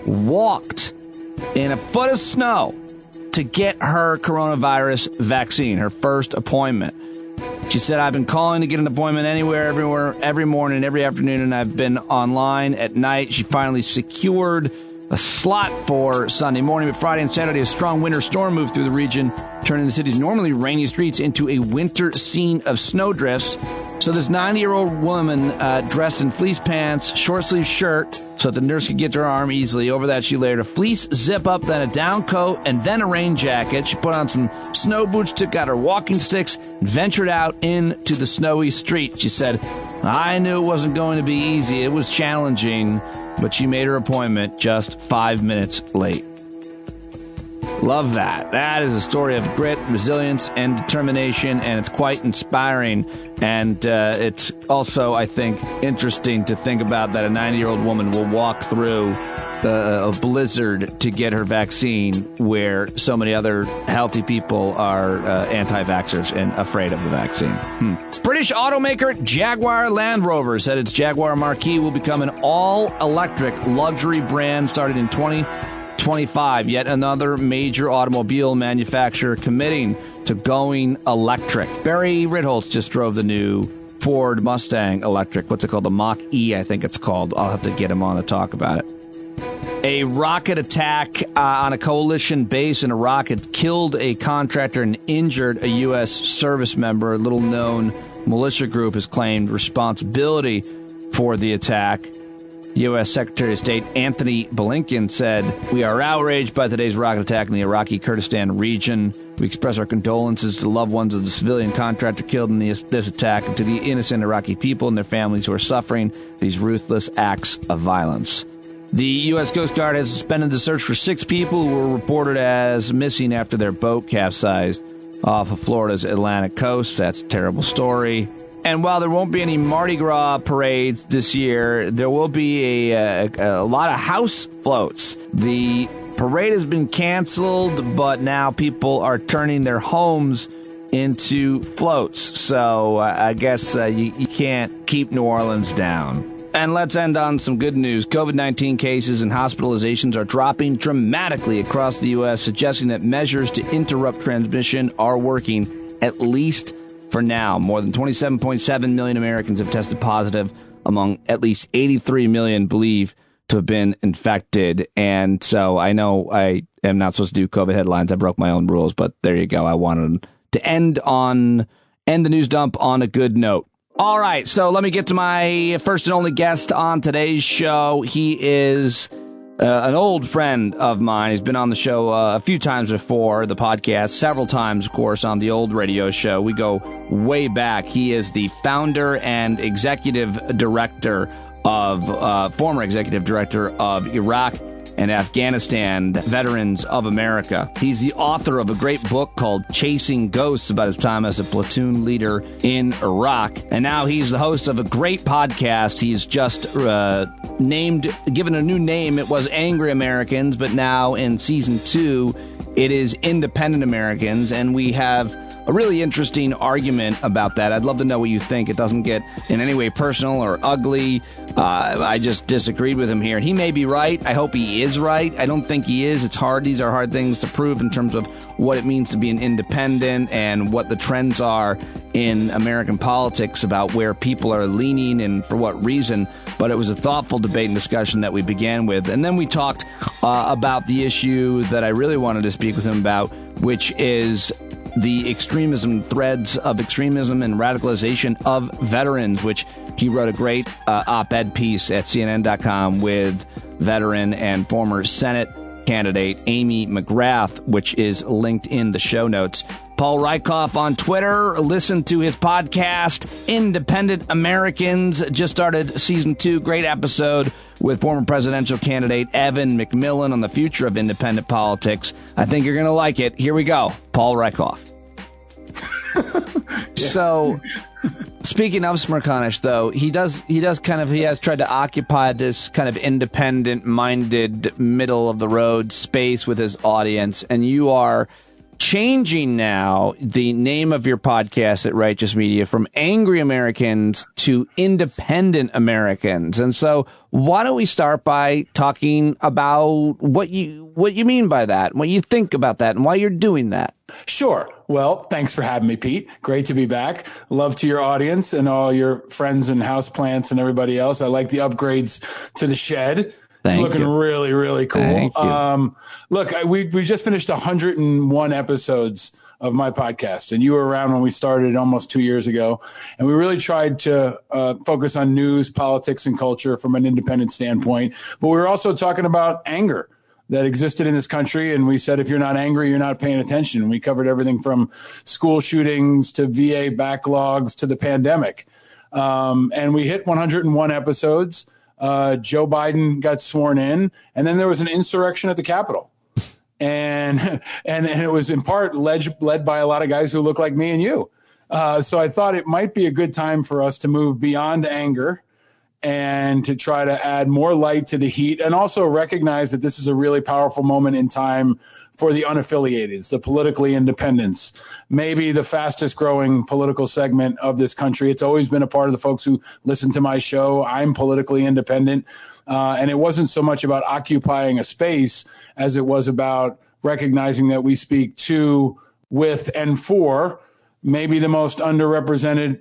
walked in a foot of snow to get her coronavirus vaccine, her first appointment. She said, I've been calling to get an appointment anywhere, everywhere, every morning, every afternoon, and I've been online at night. She finally secured a slot for Sunday morning, but Friday and Saturday, a strong winter storm moved through the region, turning the city's normally rainy streets into a winter scene of snowdrifts. So this 90-year-old woman dressed in fleece pants, short-sleeve shirt, so that the nurse could get to her arm easily. Over that, she layered a fleece zip-up, then a down coat, and then a rain jacket. She put on some snow boots, took out her walking sticks, and ventured out into the snowy street. She said, I knew it wasn't going to be easy. It was challenging, but she made her appointment just 5 minutes late. Love that. That is a story of grit, resilience, and determination, and it's quite inspiring. And it's also, I think, interesting to think about that a 90-year-old woman will walk through a blizzard to get her vaccine where so many other healthy people are anti-vaxxers and afraid of the vaccine. British automaker Jaguar Land Rover said its Jaguar Marquis will become an all-electric luxury brand started in 2025, yet another major automobile manufacturer committing to going electric. Barry Ritholtz just drove the new Ford Mustang electric. What's it called? The Mach-E, I think it's called. I'll have to get him on to talk about it. A rocket attack on a coalition base in Iraq had killed a contractor and injured a U.S. service member. A little-known militia group has claimed responsibility for the attack. U.S. Secretary of State Anthony Blinken said, we are outraged by today's rocket attack in the Iraqi Kurdistan region. We express our condolences to the loved ones of the civilian contractor killed in this attack and to the innocent Iraqi people and their families who are suffering these ruthless acts of violence. The U.S. Coast Guard has suspended the search for 6 people who were reported as missing after their boat capsized off of Florida's Atlantic coast. That's a terrible story. And while there won't be any Mardi Gras parades this year, there will be a lot of house floats. The parade has been canceled, but now people are turning their homes into floats. So I guess you can't keep New Orleans down. And let's end on some good news. COVID-19 cases and hospitalizations are dropping dramatically across the U.S., suggesting that measures to interrupt transmission are working, at least for now. More than 27.7 million Americans have tested positive, among at least 83 million believed to have been infected. And so I know I am not supposed to do COVID headlines. I broke my own rules, but there you go. I wanted to end on end the news dump on a good note. All right, so let me get to my first and only guest on today's show. He is an old friend of mine. He's been on the show a few times before, the podcast, several times, of course, on the old radio show. We go way back. He is the founder and former executive director of Iraq and Afghanistan Veterans of America. He's the author of a great book called Chasing Ghosts about his time as a platoon leader in Iraq. And now he's the host of a great podcast. He's just given a new name. It was Angry Americans, but now in season 2, it is Independent Americans. And we have a really interesting argument about that. I'd love to know what you think. It doesn't get in any way personal or ugly. I just disagreed with him here. He may be right. I hope he is right. I don't think he is. It's hard. These are hard things to prove in terms of what it means to be an independent and what the trends are in American politics about where people are leaning and for what reason. But it was a thoughtful debate and discussion that we began with. And then we talked about the issue that I really wanted to speak with him about, which is the extremism, threads of extremism and radicalization of veterans, which he wrote a great op-ed piece at CNN.com with veteran and former Senate candidate Amy McGrath, which is linked in the show notes. Paul Rieckhoff on Twitter. Listen to his podcast, Independent Americans. Just started season 2. Great episode with former presidential candidate Evan McMillan on the future of independent politics. I think you're going to like it. Here we go. Paul Rieckhoff. So, speaking of Smirkanish, though, he has tried to occupy this kind of independent-minded, middle-of-the-road space with his audience, and you are changing now the name of your podcast at Righteous Media from Angry Americans to Independent Americans. And so why don't we start by talking about what you mean by that, what you think about that, and why you're doing that? Sure. Well, thanks for having me, Pete. Great to be back. Love to your audience and all your friends and houseplants and everybody else. I like the upgrades to the shed. Looking really, really cool. Thank you. Look, we just finished 101 episodes of my podcast, and you were around when we started almost 2 years ago. And we really tried to focus on news, politics, and culture from an independent standpoint. But we were also talking about anger that existed in this country. And we said, if you're not angry, you're not paying attention. And we covered everything from school shootings to VA backlogs to the pandemic. And we hit 101 episodes. Joe Biden got sworn in, and then there was an insurrection at the Capitol. And it was in part led by a lot of guys who look like me and you. So I thought it might be a good time for us to move beyond anger and to try to add more light to the heat, and also recognize that this is a really powerful moment in time for the unaffiliated, the politically independents, maybe the fastest growing political segment of this country. It's always been a part of the folks who listen to my show. I'm politically independent. And it wasn't so much about occupying a space as it was about recognizing that we speak to, with, and for maybe the most underrepresented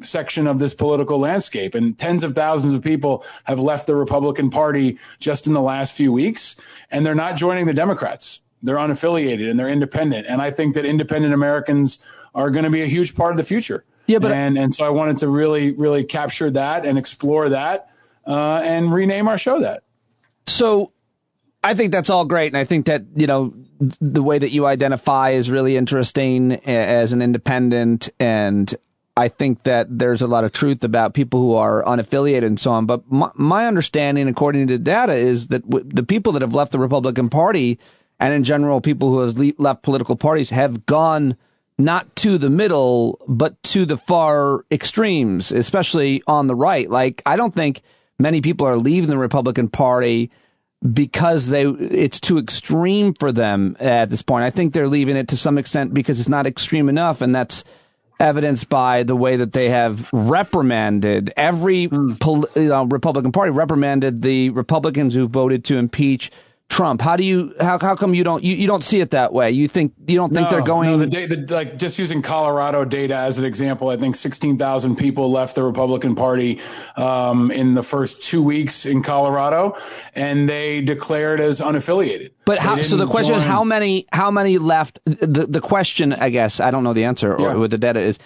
section of this political landscape. And tens of thousands of people have left the Republican Party just in the last few weeks, and they're not joining the Democrats. They're unaffiliated and they're independent. And I think that independent Americans are going to be a huge part of the future. Yeah, but and so I wanted to really, really capture that and explore that and rename our show that. So I think that's all great. And I think that, the way that you identify is really interesting as an independent. And I think that there's a lot of truth about people who are unaffiliated and so on. But my understanding, according to data, is that the people that have left the Republican Party, and in general, people who have left political parties, have gone not to the middle, but to the far extremes, especially on the right. Like, I don't think many people are leaving the Republican Party because it's too extreme for them at this point. I think they're leaving it to some extent because it's not extreme enough, and that's evidenced by the way that they have reprimanded every Republican Party, reprimanded the Republicans who voted to impeach Trump. How come you don't see it that way? You don't think they're going? No, like just using Colorado data as an example, I think 16,000 people left the Republican Party in the first 2 weeks in Colorado, and they declared as unaffiliated. But so the question is how many left? The question, I guess, I don't know the answer or what the data is.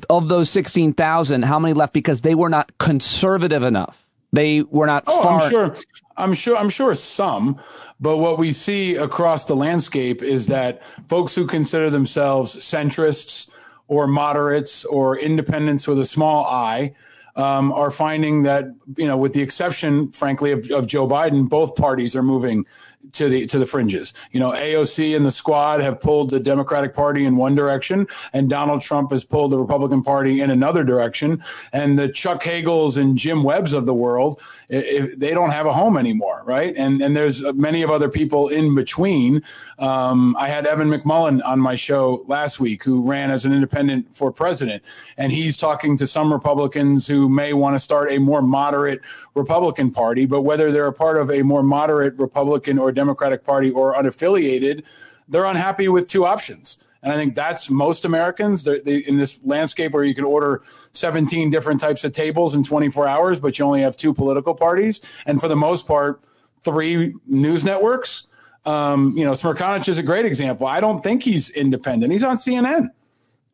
of those 16,000, how many left because they were not conservative enough? They were not far. I'm sure some, but what we see across the landscape is that folks who consider themselves centrists or moderates or independents with a small I are finding that, with the exception, frankly, of Joe Biden, both parties are moving to the fringes. AOC and the squad have pulled the Democratic Party in one direction, and Donald Trump has pulled the Republican Party in another direction. And the Chuck Hagels and Jim Webbs of the world, they don't have a home anymore, right? And there's many of other people in between. I had Evan McMullen on my show last week, who ran as an independent for president, and he's talking to some Republicans who may want to start a more moderate Republican Party, but whether they're a part of a more moderate Republican or Democratic Party or unaffiliated, they're unhappy with two options. And I think that's most Americans. In this landscape where you can order 17 different types of tables in 24 hours, but you only have two political parties, and for the most part, 3 news networks. Smirkanich is a great example. I don't think he's independent. He's on CNN.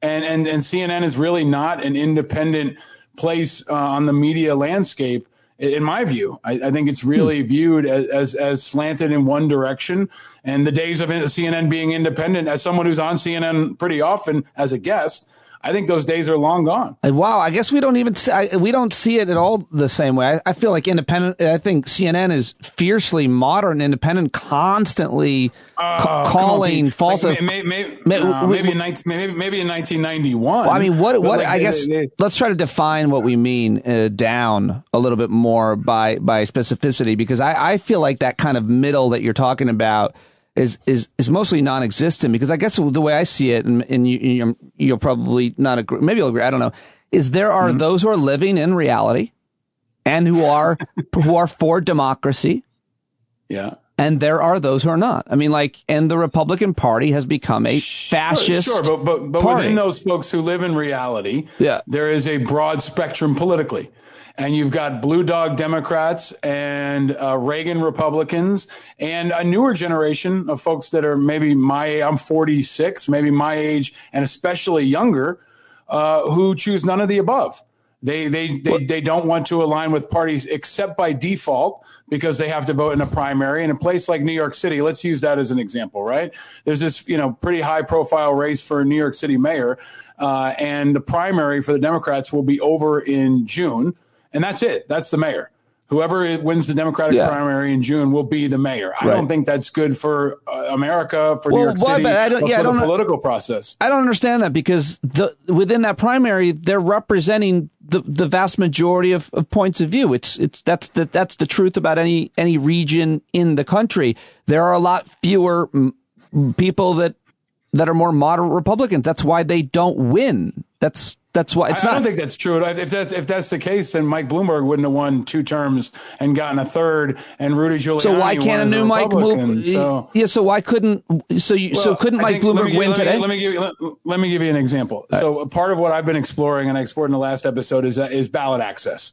And CNN is really not an independent place on the media landscape. In my view, I think it's really viewed as slanted in one direction. And the days of CNN being independent, as someone who's on CNN pretty often as a guest, I think those days are long gone. Wow, I guess we don't see it at all the same way. I feel like independent. I think CNN is fiercely modern, independent, constantly calling false. Maybe in 1991. Well, I mean, what? I guess let's try to define what we mean down a little bit more by specificity, because I feel like that kind of middle that you're talking about is mostly non-existent, because I guess the way I see it, and you'll probably not agree, maybe you'll agree, I don't know, is there are those who are living in reality and who are for democracy. Yeah. And there are those who are not. I mean, and the Republican Party has become a fascist but party. Within those folks who live in reality, there is a broad spectrum politically. And you've got blue dog Democrats and Reagan Republicans and a newer generation of folks that are maybe I'm 46, maybe my age, and especially younger, who choose none of the above. They don't want to align with parties except by default, because they have to vote in a primary. In a place like New York City, let's use that as an example, right? There's this, pretty high profile race for New York City mayor, and the primary for the Democrats will be over in June. And that's it. That's the mayor. Whoever wins the Democratic primary in June will be the mayor. I don't think that's good for America, for New York City, for the political process. I don't understand that, because within that primary, they're representing the vast majority of points of view. That's the truth about any region in the country. There are a lot fewer people that are more moderate Republicans. That's why they don't win. That's why it's not. I don't think that's true. If that's the case, then Mike Bloomberg wouldn't have won 2 terms and gotten a third, and Rudy Giuliani. So why can't a new Mike Bloomberg? So why couldn't? So couldn't Mike Bloomberg win today? Let me give you an example. So part of what I've been exploring, and I explored in the last episode, is ballot access.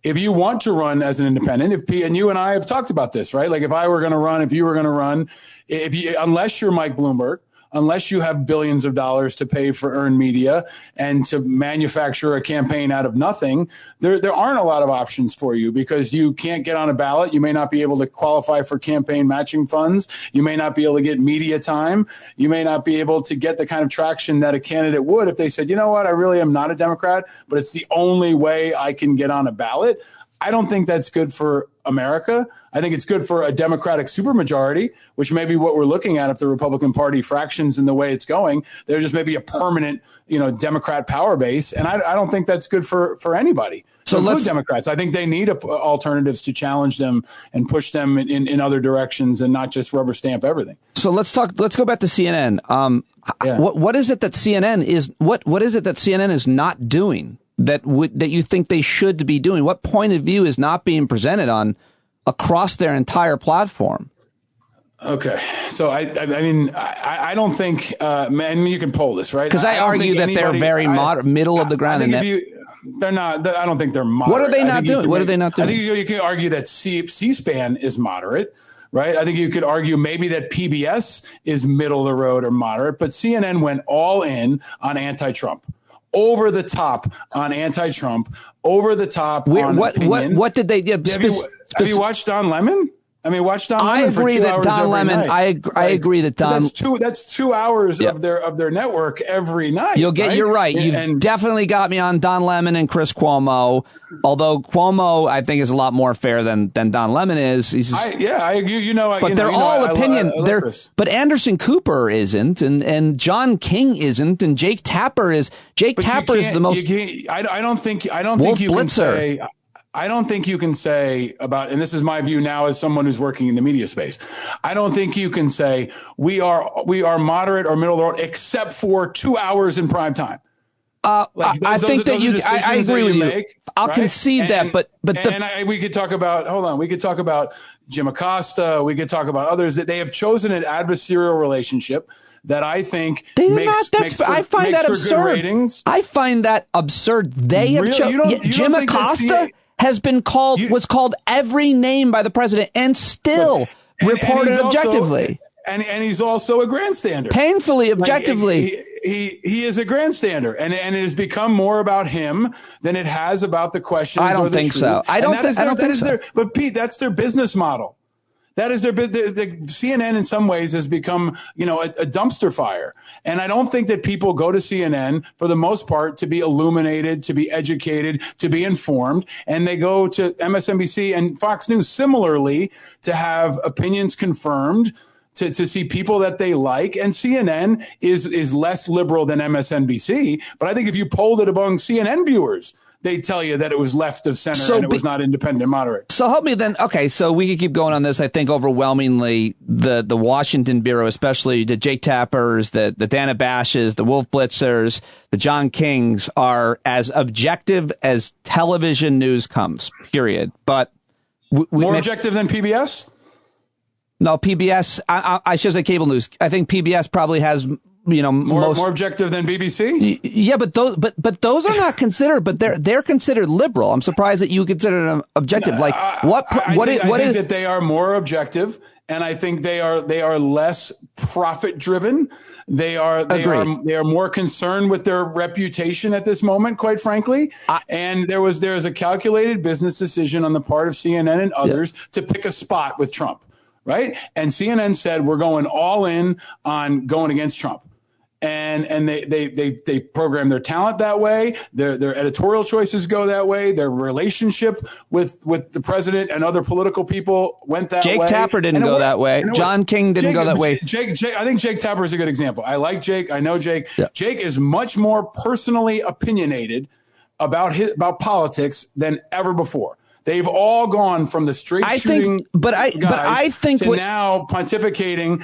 If you want to run as an independent, and you and I have talked about this, right? Like if I were going to run, if you were going to run, unless you're Mike Bloomberg, unless you have billions of dollars to pay for earned media and to manufacture a campaign out of nothing, there aren't a lot of options for you, because you can't get on a ballot. You may not be able to qualify for campaign matching funds. You may not be able to get media time. You may not be able to get the kind of traction that a candidate would if they said, you know what, I really am not a Democrat, but it's the only way I can get on a ballot. I don't think that's good for America. I think it's good for a Democratic supermajority, which may be what we're looking at if the Republican Party fractions in the way it's going. There just may be a permanent, Democrat power base, and I don't think that's good for anybody. So include Democrats. I think they need alternatives to challenge them and push them in other directions, and not just rubber stamp everything. So let's go back to CNN. What is it that CNN is? What is it that CNN is not doing that you think they should be doing? What point of view is not being presented on across their entire platform? Okay, so I don't think, and you can poll this, right? Because I argue that they're very middle of the ground. They're not. I don't think they're moderate. What are they not doing? What are they not doing? I think you can argue that C-SPAN is moderate, right? I think you could argue maybe that PBS is middle of the road or moderate, but CNN went all in on anti-Trump. over the top on anti-Trump, over the top on opinion. What did they do? Have you watched Don Lemon? I mean, watch Don Lemon for 2 hours every night. I agree that Don. That's 2 hours of their network every night. You're right. You've definitely got me on Don Lemon and Chris Cuomo. Although Cuomo, I think, is a lot more fair than Don Lemon is. But they're all opinion. But Anderson Cooper isn't, and John King isn't, and Jake Tapper is. Jake Tapper is the most. I don't think you can say. I don't think you can say about, and this is my view now as someone who's working in the media space, I don't think you can say we are moderate or middle of the road except for 2 hours in prime time. I think that I agree with you. I'll concede that, but we could talk about, we could talk about Jim Acosta. We could talk about others that they have chosen an adversarial relationship that I think I find that absurd. I find that absurd. They have chosen Jim Acosta was called every name by the president and still reported objectively. And he's also a grandstander. Painfully, objectively. He is a grandstander, and it has become more about him than it has about the questions. I don't think so. I don't think so. But Pete, that's their business model. That is the CNN in some ways has become, a dumpster fire. And I don't think that people go to CNN for the most part to be illuminated, to be educated, to be informed. And they go to MSNBC and Fox News similarly to have opinions confirmed, to see people that they like. And CNN is less liberal than MSNBC. But I think if you polled it among CNN viewers, they tell you that it was left of center and it was not independent moderate. So help me then. Okay, so we could keep going on this. I think overwhelmingly the Washington Bureau, especially the Jake Tappers, the Dana Bashes, the Wolf Blitzers, the John Kings are as objective as television news comes, period. But more objective than PBS? No, PBS, I should say cable news. I think PBS probably has more objective than BBC. Yeah, but those are not considered. But they're considered liberal. I'm surprised that you consider them objective. I think that they are more objective, and I think they are less profit driven. They are more concerned with their reputation at this moment, quite frankly. And there's a calculated business decision on the part of CNN and others to pick a spot with Trump. Right. And CNN said, we're going all in on going against Trump. And they program their talent that way. Their editorial choices go that way. Their relationship with the president and other political people went that way. Jake Tapper didn't go that way. John King didn't go that way. I think Jake Tapper is a good example. I like Jake. I know Jake. Yeah. Jake is much more personally opinionated about politics than ever before. They've all gone from the straight shooting guys to now pontificating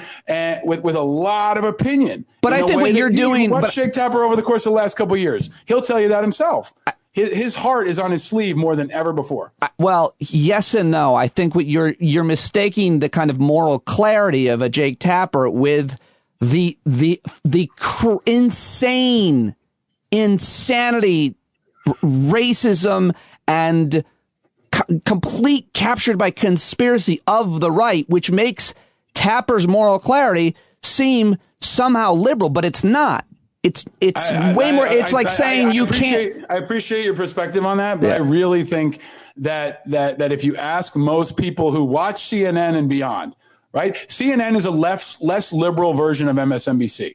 with a lot of opinion. But I think what you're doing, watch Jake Tapper over the course of the last couple of years. He'll tell you that himself. His heart is on his sleeve more than ever before. Well, yes and no. I think what you're mistaking the kind of moral clarity of a Jake Tapper with the insanity, racism, and complete captured by conspiracy of the right, which makes Tapper's moral clarity seem somehow liberal, but it's not. It's way more. It's like saying you can't. I appreciate your perspective on that, but I really think that if you ask most people who watch CNN and beyond, right? CNN is a less liberal version of MSNBC.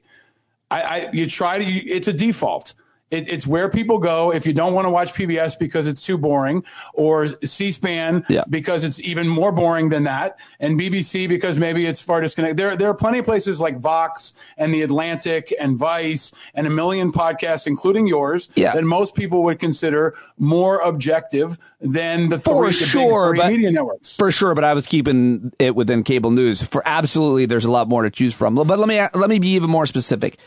It's a default. It's where people go if you don't want to watch PBS because it's too boring, or C-SPAN because it's even more boring than that, and BBC because maybe it's far disconnected. There are plenty of places like Vox and The Atlantic and Vice and a million podcasts, including yours, that most people would consider more objective than the big media networks. For sure, but I was keeping it within cable news. For absolutely, there's a lot more to choose from. But let me be even more specific.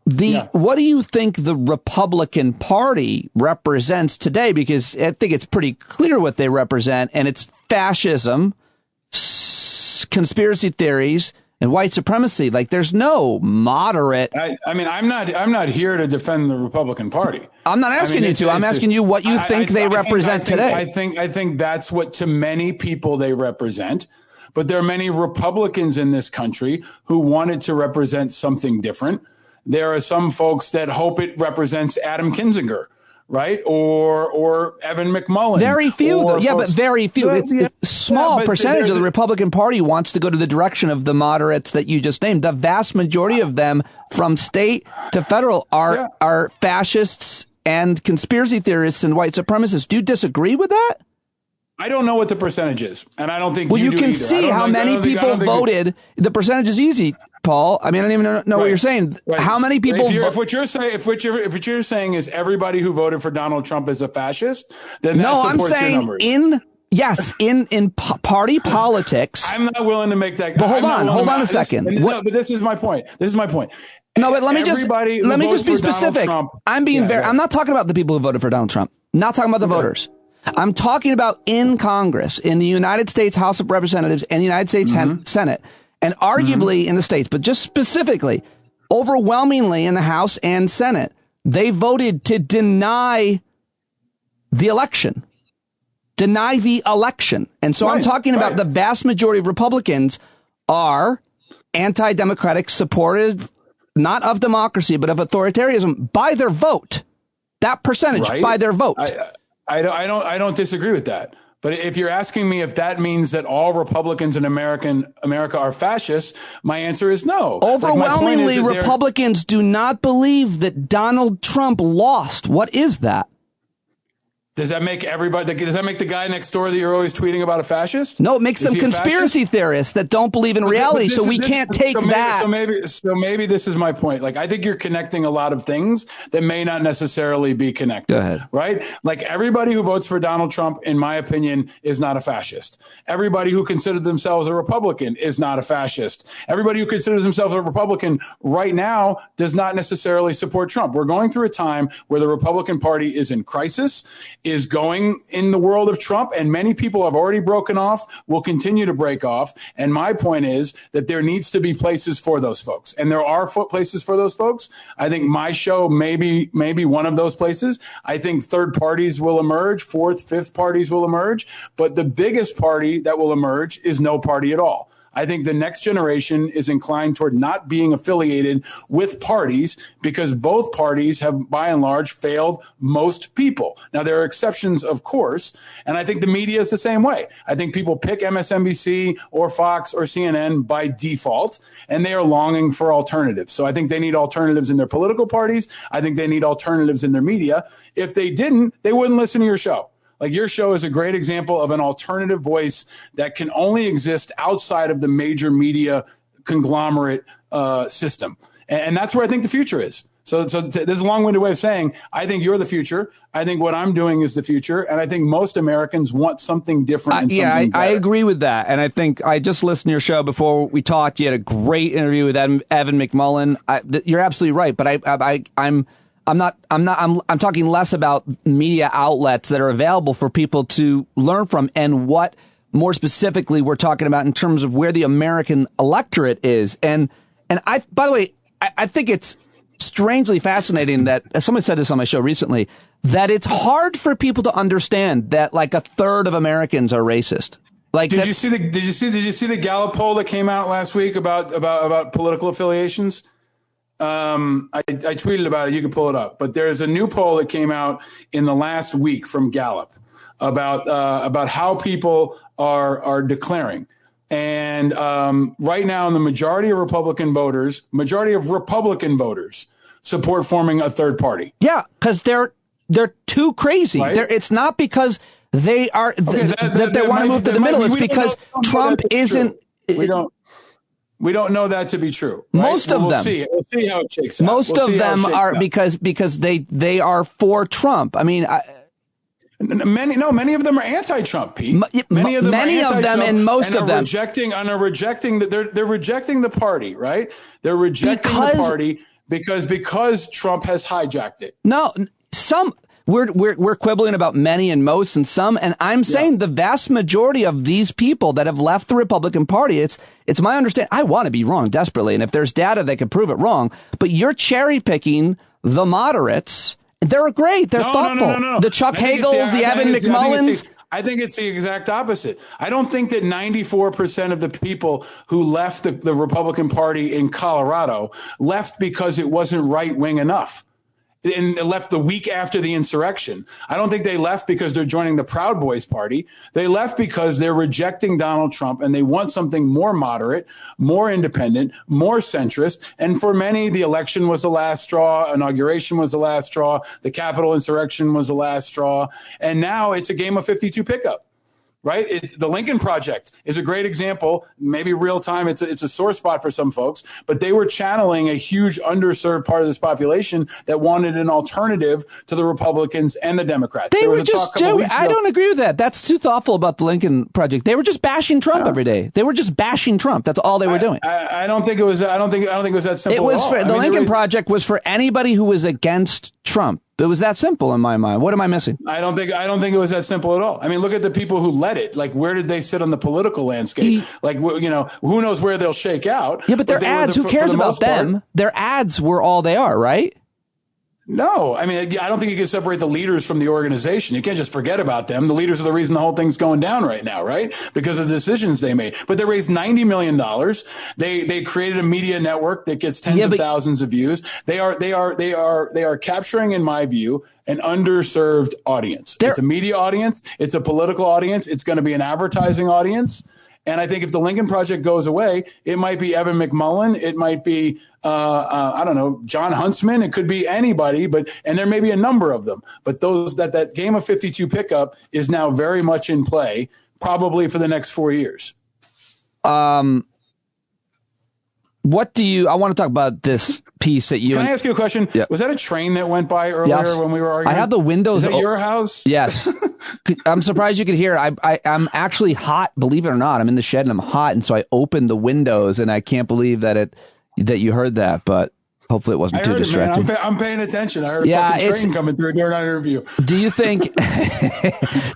What do you think the Republican Party represents today? Because I think it's pretty clear what they represent, and it's fascism, conspiracy theories, and white supremacy. Like, there's no moderate. I mean, I'm not here to defend the Republican Party. I'm not asking you to. I'm asking you what you think they represent today. I think that's what to many people they represent. But there are many Republicans in this country who wanted to represent something different. There are some folks that hope it represents Adam Kinzinger, right? Or Evan McMullen. Very few, though. Yeah, but very few. It's small percentage of the Republican Party wants to go to the direction of the moderates that you just named. The vast majority of them, from state to federal, are fascists and conspiracy theorists and white supremacists. Do you disagree with that? I don't know what the percentage is, and I don't think you do can either. see how many people voted. The percentage is easy, Paul. I mean, I don't even know what you're saying. Right. How many people? If what you're saying is everybody who voted for Donald Trump is a fascist, then that no, I'm supports saying your numbers. in party politics. I'm not willing to make that. But hold on a second. But this is my point. No, but let me just be specific. I'm being I'm not talking about the people who voted for Donald Trump. Not talking about the voters. I'm talking about in Congress, in the United States House of Representatives and the United States Senate, and arguably in the states, but just specifically, overwhelmingly in the House and Senate, they voted to deny the election. And so I'm talking about the vast majority of Republicans are anti-democratic, supportive, not of democracy, but of authoritarianism by their vote. That percentage by their vote. I don't disagree with that. But if you're asking me if that means that all Republicans in America are fascists, my answer is no. Overwhelmingly, Republicans do not believe that Donald Trump lost. What is that? Does that make the guy next door that you're always tweeting about a fascist? No, it makes them conspiracy theorists that don't believe in reality. So we can't take that. So maybe this is my point. Like, I think you're connecting a lot of things that may not necessarily be connected. Go ahead. Right? Like, everybody who votes for Donald Trump, in my opinion, is not a fascist. Everybody who considers themselves a Republican is not a fascist. Everybody who considers themselves a Republican right now does not necessarily support Trump. We're going through a time where the Republican Party is in crisis, is going in the world of Trump, and many people have already broken off, will continue to break off. And my point is that there needs to be places for those folks. And there are places for those folks. I think my show may be one of those places. I think third parties will emerge, fourth, fifth parties will emerge. But the biggest party that will emerge is no party at all. I think the next generation is inclined toward not being affiliated with parties because both parties have, by and large, failed most people. Now, there are exceptions, of course, and I think the media is the same way. I think people pick MSNBC or Fox or CNN by default, and they are longing for alternatives. So I think they need alternatives in their political parties. I think they need alternatives in their media. If they didn't, they wouldn't listen to your show. Like, your show is a great example of an alternative voice that can only exist outside of the major media conglomerate system. And that's where I think the future is. So there's a long-winded way of saying, I think you're the future. I think what I'm doing is the future. And I think most Americans want something different. I agree with that. And I think I just listened to your show before we talked. You had a great interview with Evan McMullen. You're absolutely right. But I'm talking less about media outlets that are available for people to learn from, and what more specifically we're talking about in terms of where the American electorate is. And by the way, I think it's strangely fascinating that, as someone said this on my show recently, that it's hard for people to understand that like a third of Americans are racist. Like, did you see the Gallup poll that came out last week about political affiliations? I tweeted about it. You can pull it up. But there's a new poll that came out in the last week from Gallup about how people are declaring. And right now, the majority of Republican voters support forming a third party. Yeah, because they're too crazy. Right? It's not because they are that they want to move to the middle. It's because Trump isn't. We don't know that to be true. Right? Most of them. We'll see how it shakes out. Most of them are because they are for Trump. I mean, many of them are anti-Trump, Pete. Many of them are rejecting the party, right? They're rejecting the party because Trump has hijacked it. No, we're quibbling about many and most and some, and I'm saying the vast majority of these people that have left the Republican Party, it's my understanding. I want to be wrong desperately, and if there's data that can prove it wrong, but you're cherry picking the moderates. They're great. They're thoughtful. No. The Chuck Hagels, the Evan McMullens. I think it's the exact opposite. I don't think that 94% of the people who left the Republican Party in Colorado left because it wasn't right-wing enough. And left the week after the insurrection. I don't think they left because they're joining the Proud Boys party. They left because they're rejecting Donald Trump and they want something more moderate, more independent, more centrist. And for many, the election was the last straw. Inauguration was the last straw. The Capitol insurrection was the last straw. And now it's a game of 52 pickup. Right? The Lincoln Project is a great example. Maybe real time, it's a sore spot for some folks, but they were channeling a huge underserved part of this population that wanted an alternative to the Republicans and the Democrats. They were just, I don't agree with that. That's too thoughtful about the Lincoln Project. They were just bashing Trump every day. They were just bashing Trump. That's all they were doing. I don't think it was. I don't think it was that simple. It was the Lincoln Project was for anybody who was against Trump. It was that simple in my mind. What am I missing? I don't think it was that simple at all. I mean, look at the people who led it. Like, where did they sit on the political landscape? Like, you know, who knows where they'll shake out? Yeah, but their ads, who cares about them? Their ads were all they are, right? No, I mean, I don't think you can separate the leaders from the organization. You can't just forget about them. The leaders are the reason the whole thing's going down right now, right? Because of the decisions they made. But they raised $90 million. They created a media network that gets tens of thousands of views. They are capturing, in my view, an underserved audience. It's a media audience. It's a political audience. It's going to be an advertising audience. And I think if the Lincoln Project goes away, it might be Evan McMullin. It might be, I don't know, John Huntsman. It could be anybody, and there may be a number of them. But that game of 52 pickup is now very much in play, probably for the next 4 years. What do you? I want to talk about this piece that you. Can I ask you a question? Yeah. Was that a train that went by earlier when we were arguing? I have the windows. Is that your house? Yes. I'm surprised you could hear it. I'm actually hot, believe it or not. I'm in the shed and I'm hot, and so I opened the windows, and I can't believe that you heard that, but hopefully it wasn't too distracting. I'm paying attention. I heard a fucking train coming through during our interview. Do you think?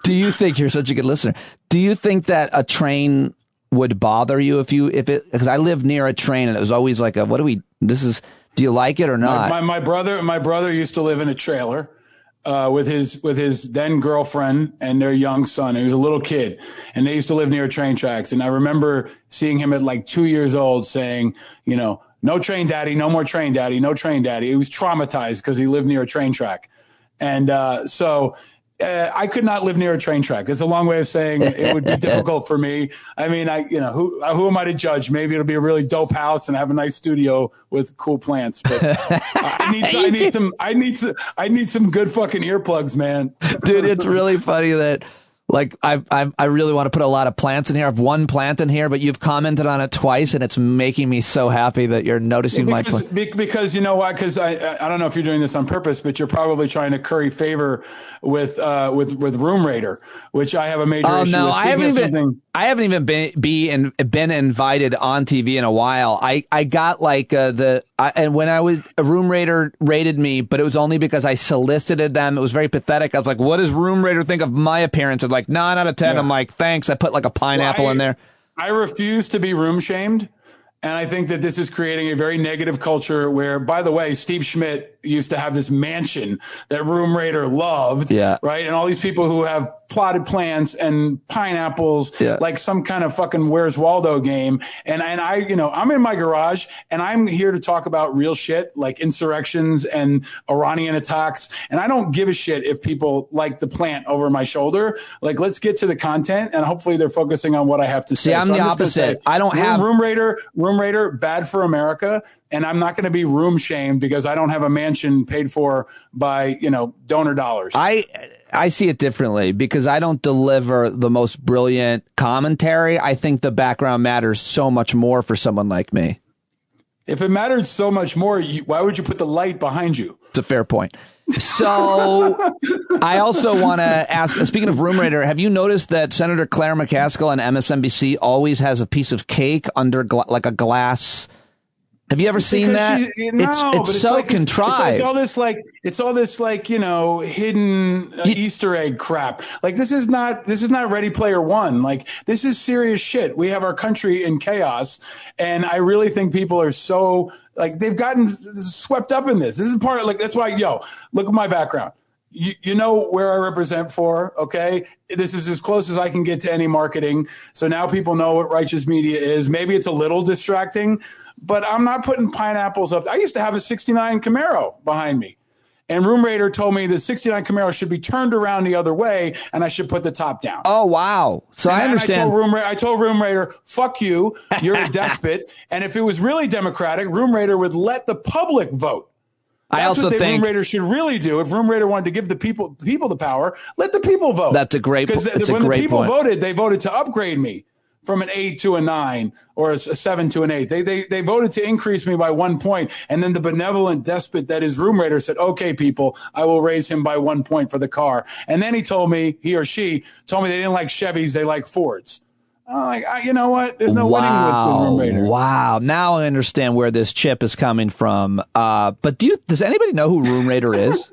Do you think you're such a good listener? Do you think that a train would bother you because I live near a train and it was always like do you like it or not? My brother used to live in a trailer with his then girlfriend and their young son. He was a little kid, and they used to live near train tracks. And I remember seeing him at like 2 years old saying, you know, no train daddy, no more train daddy, no train daddy. He was traumatized because he lived near a train track. And so I could not live near a train track. It's a long way of saying it would be difficult for me. I mean, who am I to judge? Maybe it'll be a really dope house and have a nice studio with cool plants. But I need some good fucking earplugs, man. Dude, it's really funny that like I really want to put a lot of plants in here. I have one plant in here, but you've commented on it twice, and it's making me so happy that you're noticing my plant. Because you know why? Because I don't know if you're doing this on purpose, but you're probably trying to curry favor with Room Raider, which I have a major issue with. I haven't even been invited on TV in a while. I got like and when I was Room Raider rated me, but it was only because I solicited them. It was very pathetic. I was like, "What does Room Raider think of my appearance?" And like 9 out of 10. Yeah. I'm like, "Thanks." I put like a pineapple in there. I refuse to be room shamed. And I think that this is creating a very negative culture where, by the way, Steve Schmidt used to have this mansion that Room Raider loved, right? And all these people who have plotted plants and pineapples, like some kind of fucking Where's Waldo game. And I, I'm in my garage and I'm here to talk about real shit like insurrections and Iranian attacks. And I don't give a shit if people like the plant over my shoulder. Like, let's get to the content, and hopefully they're focusing on what I have to say. See, I'm the opposite. I don't have Room Raider, bad for America. And I'm not going to be room shamed because I don't have a mansion paid for by, donor dollars. I see it differently because I don't deliver the most brilliant commentary. I think the background matters so much more for someone like me. If it mattered so much more, why would you put the light behind you? It's a fair point. So I also want to ask, speaking of Room Raider, have you noticed that Senator Claire McCaskill on MSNBC always has a piece of cake under like a glass? Have you ever seen that? It's so contrived. It's all this hidden Easter egg crap. Like this is not Ready Player One. Like this is serious shit. We have our country in chaos, and I really think people are so they've gotten swept up in this. This is part of that's why look at my background. you know where I represent for, okay? This is as close as I can get to any marketing. So now people know what righteous media is. Maybe it's a little distracting, but I'm not putting pineapples up. I used to have a 69 Camaro behind me. And Room Raider told me the 69 Camaro should be turned around the other way, and I should put the top down. Oh, wow. So I understand. I told Room Raider, fuck you, you're a despot. And if it was really democratic, Room Raider would let the public vote. That's what Room Raider should really do. If Room Raider wanted to give the people the power, let the people vote. That's a great point. Because when the people voted, they voted to upgrade me from an 8 to a 9 or a 7 to an 8. They voted to increase me by 1 point. And then the benevolent despot that is Room Raider said, okay, people, I will raise him by 1 point for the car. And then he or she told me they didn't like Chevys, they like Fords. I'm like, you know what? There's no winning with Room Raider. Wow. Now I understand where this chip is coming from. But does anybody know who Room Raider is?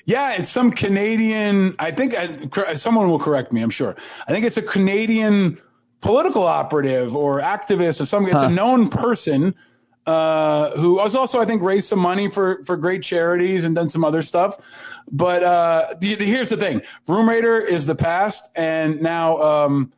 Yeah, it's some Canadian, I think someone will correct me, I'm sure. I think it's a Canadian political operative or activist or something. It's a known person who has also, I think, raised some money for great charities and done some other stuff. But here's the thing. Room Raider is the past. And now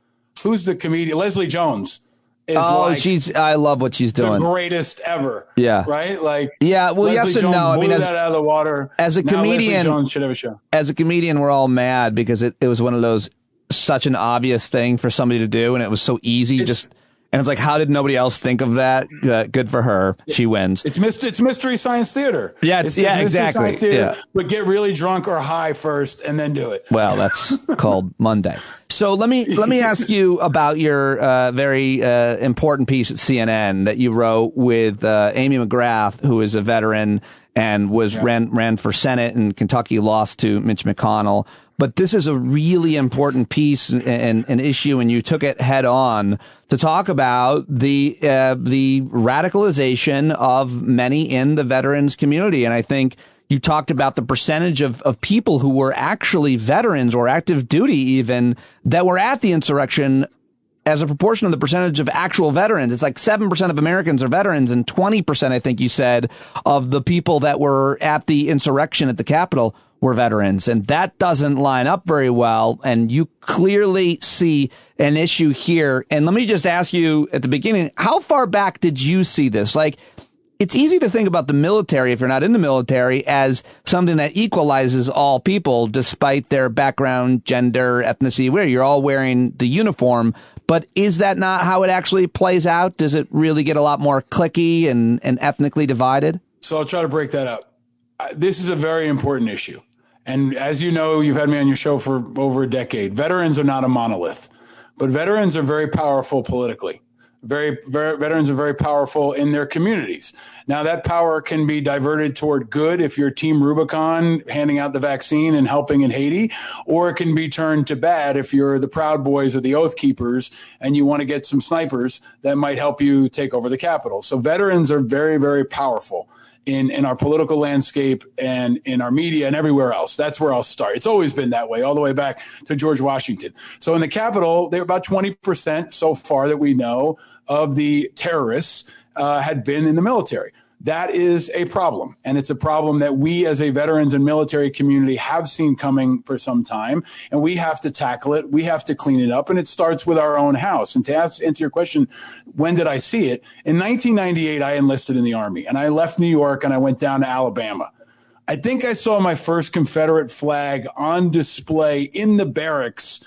who's the comedian? Leslie Jones. I love what she's doing. The greatest ever. Yeah. Right? Like, yeah, well, Leslie yes and Jones no. I mean, blew that out of the water. As a comedian, Leslie Jones should have a show. As a comedian, we're all mad because it was one of those such an obvious thing for somebody to do, and it was so easy. And it's like, how did nobody else think of that? Good for her. She wins. It's mystery science theater. Yeah, exactly. Theater, but get really drunk or high first, and then do it. Well, that's called Monday. So let me ask you about your very important piece at CNN that you wrote with Amy McGrath, who is a veteran and ran for Senate in Kentucky, lost to Mitch McConnell. But this is a really important piece and an issue, and you took it head on to talk about the radicalization of many in the veterans community. And I think you talked about the percentage of people who were actually veterans or active duty even that were at the insurrection as a proportion of the percentage of actual veterans. It's like 7% of Americans are veterans, and 20%, I think you said, of the people that were at the insurrection at the Capitol were veterans. And that doesn't line up very well. And you clearly see an issue here. And let me just ask you at the beginning, how far back did you see this? Like, it's easy to think about the military, if you're not in the military, as something that equalizes all people despite their background, gender, ethnicity, where you're all wearing the uniform. But is that not how it actually plays out? Does it really get a lot more cliquey and ethnically divided? So I'll try to break that up. This is a very important issue. And as you know, you've had me on your show for over a decade. Veterans are not a monolith, but veterans are very powerful politically. Veterans are very powerful in their communities. Now, that power can be diverted toward good if you're Team Rubicon, handing out the vaccine and helping in Haiti, or it can be turned to bad if you're the Proud Boys or the Oath Keepers and you want to get some snipers that might help you take over the Capitol. So veterans are very, very powerful in our political landscape and in our media and everywhere else. That's where I'll start. It's always been that way, all the way back to George Washington. So in the Capitol, they're about 20% so far that we know of the terrorists had been in the military. That is a problem. And it's a problem that we as a veterans and military community have seen coming for some time. And we have to tackle it. We have to clean it up. And it starts with our own house. And to answer your question, when did I see it? In 1998, I enlisted in the Army. And I left New York and I went down to Alabama. I think I saw my first Confederate flag on display in the barracks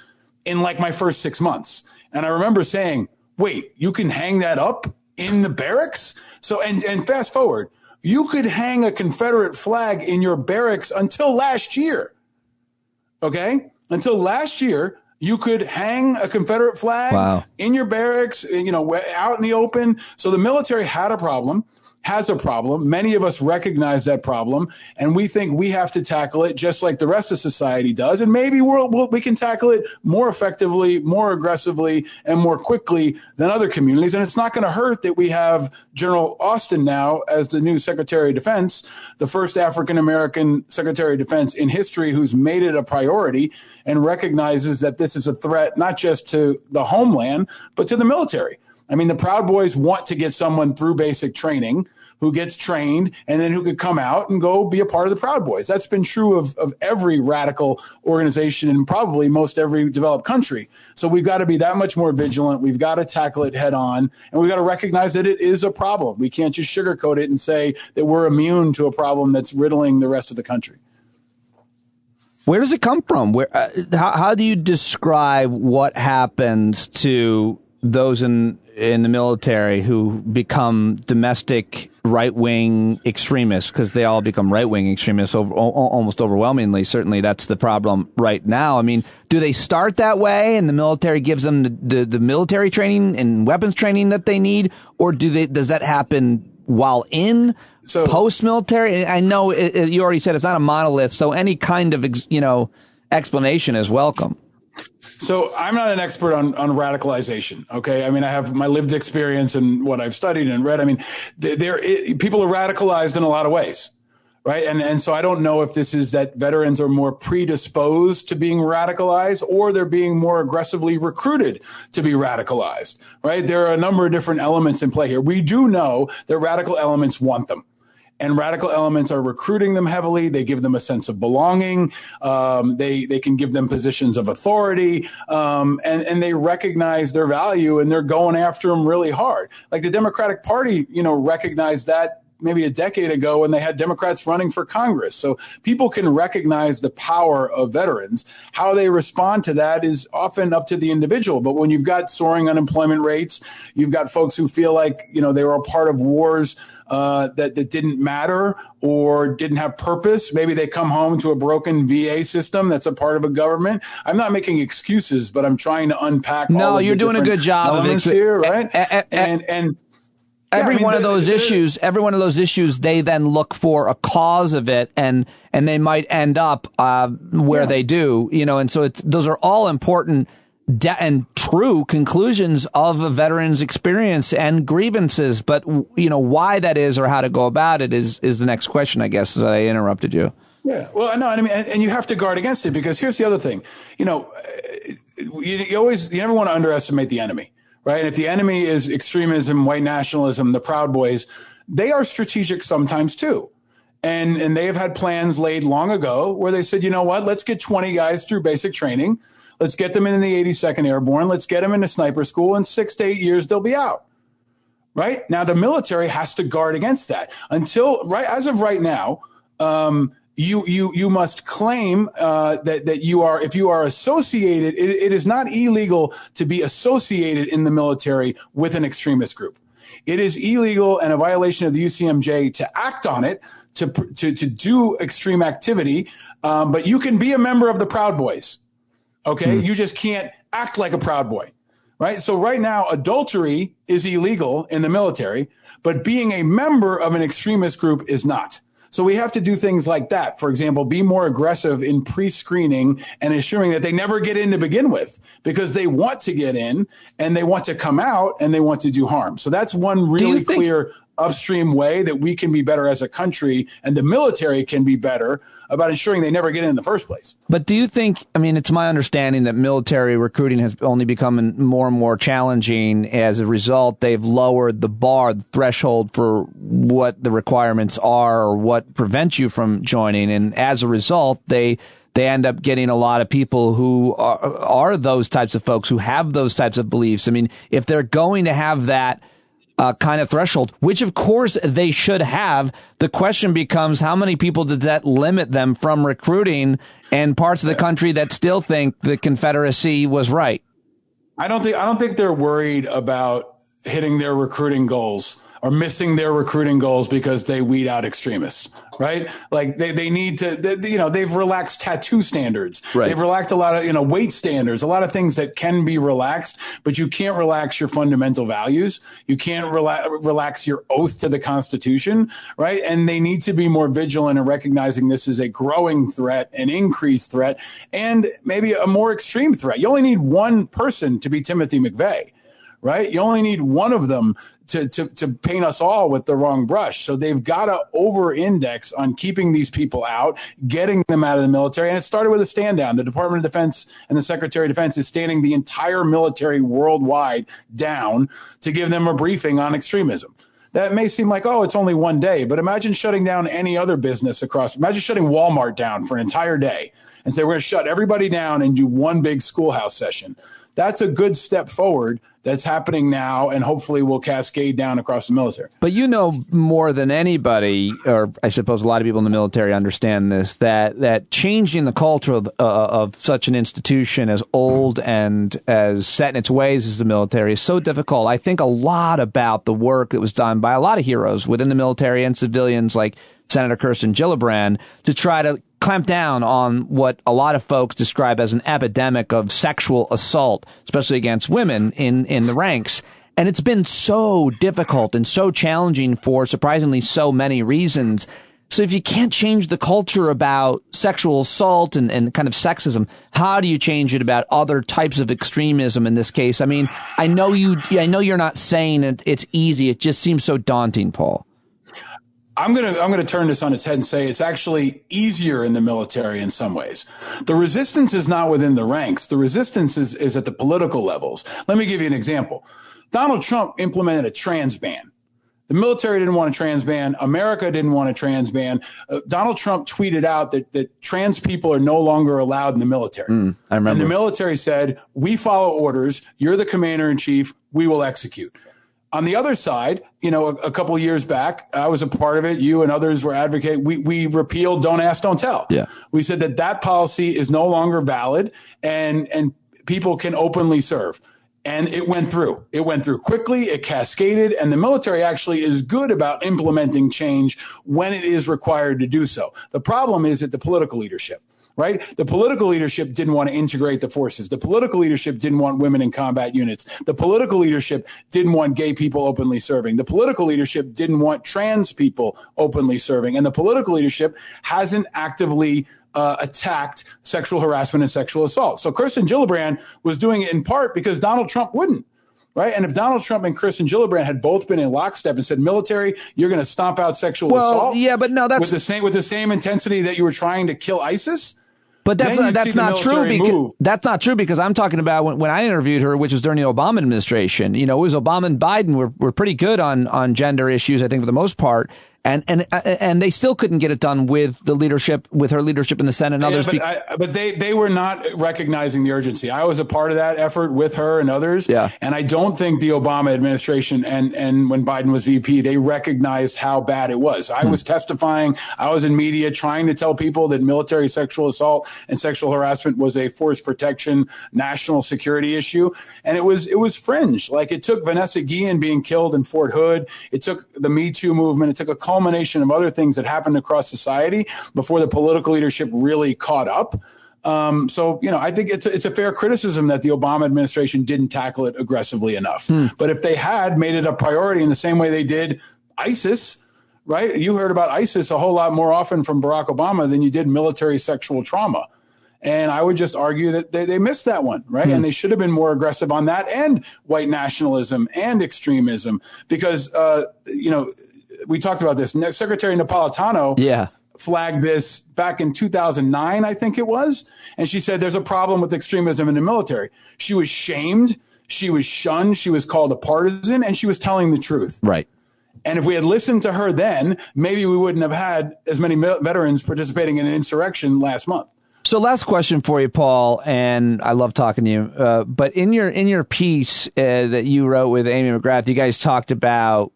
in like my first 6 months. And I remember saying, wait, you can hang that up in the barracks? So, and fast forward, you could hang a Confederate flag in your barracks until last year. Okay? Until last year, you could hang a Confederate flag in your barracks, out in the open. So the military had a problem, has a problem. Many of us recognize that problem, and we think we have to tackle it just like the rest of society does. And maybe we can tackle it more effectively, more aggressively, and more quickly than other communities. And it's not going to hurt that we have General Austin now as the new Secretary of Defense, the first African-American Secretary of Defense in history who's made it a priority and recognizes that this is a threat not just to the homeland, but to the military. I mean, the Proud Boys want to get someone through basic training, who gets trained and then who could come out and go be a part of the Proud Boys. That's been true of every radical organization in probably most every developed country. So we've got to be that much more vigilant. We've got to tackle it head on, and we've got to recognize that it is a problem. We can't just sugarcoat it and say that we're immune to a problem that's riddling the rest of the country. Where does it come from? How do you describe what happens to those in the military who become domestic right-wing extremists? Because they all become right-wing extremists almost overwhelmingly. Certainly that's the problem right now. I mean, do they start that way and the military gives them the military training and weapons training that they need? Or does that happen while in post-military? I know you already said it's not a monolith, so any kind of explanation is welcome. So I'm not an expert on radicalization. Okay. I mean, I have my lived experience and what I've studied and read. I mean, people are radicalized in a lot of ways. Right. And so I don't know if this is that veterans are more predisposed to being radicalized or they're being more aggressively recruited to be radicalized. Right. There are a number of different elements in play here. We do know that radical elements want them. And radical elements are recruiting them heavily. They give them a sense of belonging. They can give them positions of authority, and they recognize their value, and they're going after them really hard. Like the Democratic Party, recognized that maybe a decade ago when they had Democrats running for Congress. So people can recognize the power of veterans. How they respond to that is often up to the individual. But when you've got soaring unemployment rates, you've got folks who feel like, they were a part of wars that didn't matter or didn't have purpose. Maybe they come home to a broken VA system that's a part of a government. I'm not making excuses, but I'm trying to unpack. No, you're doing a good job of it here, right? Every one of those issues, they then look for a cause of it, and they might end up where they do, and so those are all important and true conclusions of a veteran's experience and grievances. But why that is or how to go about it is the next question, I guess. That I interrupted you. Yeah, well, no, I mean, and you have to guard against it, because here's the other thing. You never want to underestimate the enemy. Right. And if the enemy is extremism, white nationalism, the Proud Boys, they are strategic sometimes, too. And they have had plans laid long ago where they said, you know what, let's get 20 guys through basic training. Let's get them in the 82nd Airborne. Let's get them into sniper school. In 6 to 8 years, they'll be out. Right now, the military has to guard against that as of right now. You must claim that you are, if you are associated, it is not illegal to be associated in the military with an extremist group. It is illegal and a violation of the UCMJ to act on it, to do extreme activity. But you can be a member of the Proud Boys. Okay. You just can't act like a Proud Boy. Right. So right now, adultery is illegal in the military, but being a member of an extremist group is not. So we have to do things like that. For example, be more aggressive in pre-screening and ensuring that they never get in to begin with, because they want to get in and they want to come out and they want to do harm. So that's one really clear upstream way that we can be better as a country, and the military can be better about ensuring they never get in the first place. But do you think, it's my understanding that military recruiting has only become more and more challenging. As a result, they've lowered the threshold for what the requirements are or what prevents you from joining. And as a result, they end up getting a lot of people who are those types of folks who have those types of beliefs. If they're going to have that kind of threshold, which of course they should have, the question becomes, how many people does that limit them from recruiting in parts of the country that still think the Confederacy was right? I don't think they're worried about hitting their recruiting goals or missing their recruiting goals because they weed out extremists, right? Like they need to, they've relaxed tattoo standards. Right. They've relaxed a lot of, weight standards, a lot of things that can be relaxed, but you can't relax your fundamental values. You can't relax your oath to the Constitution, right? And they need to be more vigilant in recognizing this is a growing threat, an increased threat, and maybe a more extreme threat. You only need one person to be Timothy McVeigh. Right? You only need one of them to paint us all with the wrong brush. So they've got to over-index on keeping these people out, getting them out of the military. And it started with a stand down. The Department of Defense and the Secretary of Defense is standing the entire military worldwide down to give them a briefing on extremism. that may seem like, oh, it's only one day. But imagine shutting down any other business imagine shutting Walmart down for an entire day and say, we're going to shut everybody down and do one big schoolhouse session. That's a good step forward that's happening now and hopefully will cascade down across the military. But you know more than anybody, or I suppose a lot of people in the military understand this, that changing the culture of such an institution as old and as set in its ways as the military is so difficult. I think a lot about the work that was done by a lot of heroes within the military and civilians like Senator Kirsten Gillibrand to try to clamp down on what a lot of folks describe as an epidemic of sexual assault, especially against women in the ranks. And it's been so difficult and so challenging for surprisingly so many reasons. So if you can't change the culture about sexual assault and kind of sexism, how do you change it about other types of extremism in this case? I mean, I know you're not saying it's easy. It just seems so daunting, Paul. I'm gonna turn this on its head and say it's actually easier in the military in some ways. The resistance is not within the ranks. The resistance is at the political levels. Let me give you an example. Donald Trump implemented a trans ban. The military didn't want a trans ban. America didn't want a trans ban. Donald Trump tweeted out that trans people are no longer allowed in the military. I remember. And the military said, we follow orders. You're the commander in chief. We will execute. On the other side, a couple of years back, I was a part of it. You and others were advocating. We repealed Don't Ask, Don't Tell. Yeah. We said that policy is no longer valid and people can openly serve. And it went through. It went through quickly. It cascaded. And the military actually is good about implementing change when it is required to do so. The problem is at the political leadership. Right? The political leadership didn't want to integrate the forces. The political leadership didn't want women in combat units. The political leadership didn't want gay people openly serving. The political leadership didn't want trans people openly serving. And the political leadership hasn't actively attacked sexual harassment and sexual assault. So Kirsten Gillibrand was doing it in part because Donald Trump wouldn't. Right. And if Donald Trump and Kirsten Gillibrand had both been in lockstep and said, military, you're going to stomp out sexual assault. Yeah, but no, that's with the same intensity that you were trying to kill ISIS. But that's not true because I'm talking about when I interviewed her, which was during the Obama administration. It was Obama and Biden were pretty good on gender issues, I think, for the most part. And they still couldn't get it done with her leadership in the Senate and others. But they were not recognizing the urgency. I was a part of that effort with her and others. Yeah. And I don't think the Obama administration and when Biden was VP, they recognized how bad it was. I was testifying. I was in media trying to tell people that military sexual assault and sexual harassment was a force protection national security issue. And it was fringe. Like it took Vanessa Guillen being killed in Fort Hood. It took the Me Too movement. It took a culmination of other things that happened across society before the political leadership really caught up. I think it's a fair criticism that the Obama administration didn't tackle it aggressively enough. But if they had made it a priority in the same way they did ISIS, right? You heard about ISIS a whole lot more often from Barack Obama than you did military sexual trauma. And I would just argue that they missed that one, right? And they should have been more aggressive on that and white nationalism and extremism because, we talked about this. Secretary Napolitano flagged this back in 2009, I think it was. And she said there's a problem with extremism in the military. She was shamed. She was shunned. She was called a partisan, and she was telling the truth. Right. And if we had listened to her then, maybe we wouldn't have had as many veterans participating in an insurrection last month. So last question for you, Paul, and I love talking to you. But in your piece that you wrote with Amy McGrath, you guys talked about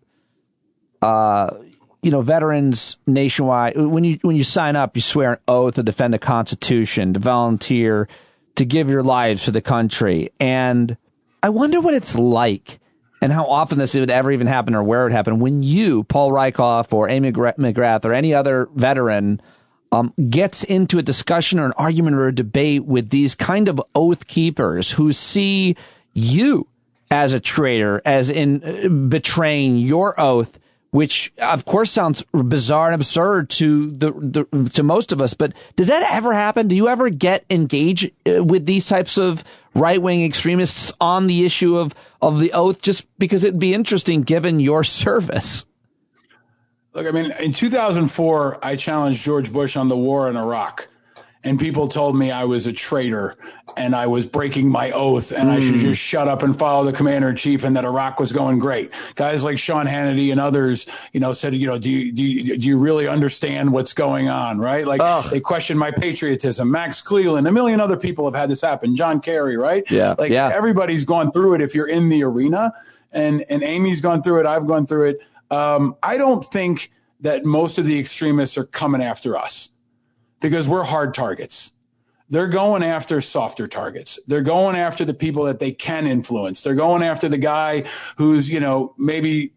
veterans nationwide. When you sign up, you swear an oath to defend the Constitution, to volunteer, to give your lives for the country. And I wonder what it's like and how often this would ever even happen or where it happened when you, Paul Rieckhoff or Amy McGrath or any other veteran gets into a discussion or an argument or a debate with these kind of oath keepers who see you as a traitor, as in betraying your oath, which of course sounds bizarre and absurd to to most of us. But does that ever happen? Do you ever get engaged with these types of right-wing extremists on the issue of the oath, just because it'd be interesting given your service? Look, I mean, in 2004, I challenged George Bush on the war in Iraq. and people told me I was a traitor and I was breaking my oath and I should just shut up and follow the commander in chief and that Iraq was going great. Guys like Sean Hannity and others, said, do you really understand what's going on? Right. Like they questioned my patriotism. Max Cleland, a million other people have had this happen. John Kerry. Right. Yeah. Everybody's gone through it if you're in the arena, and Amy's gone through it. I've gone through it. I don't think that most of the extremists are coming after us, because we're hard targets. They're going after softer targets. They're going after the people that they can influence. They're going after the guy who's, maybe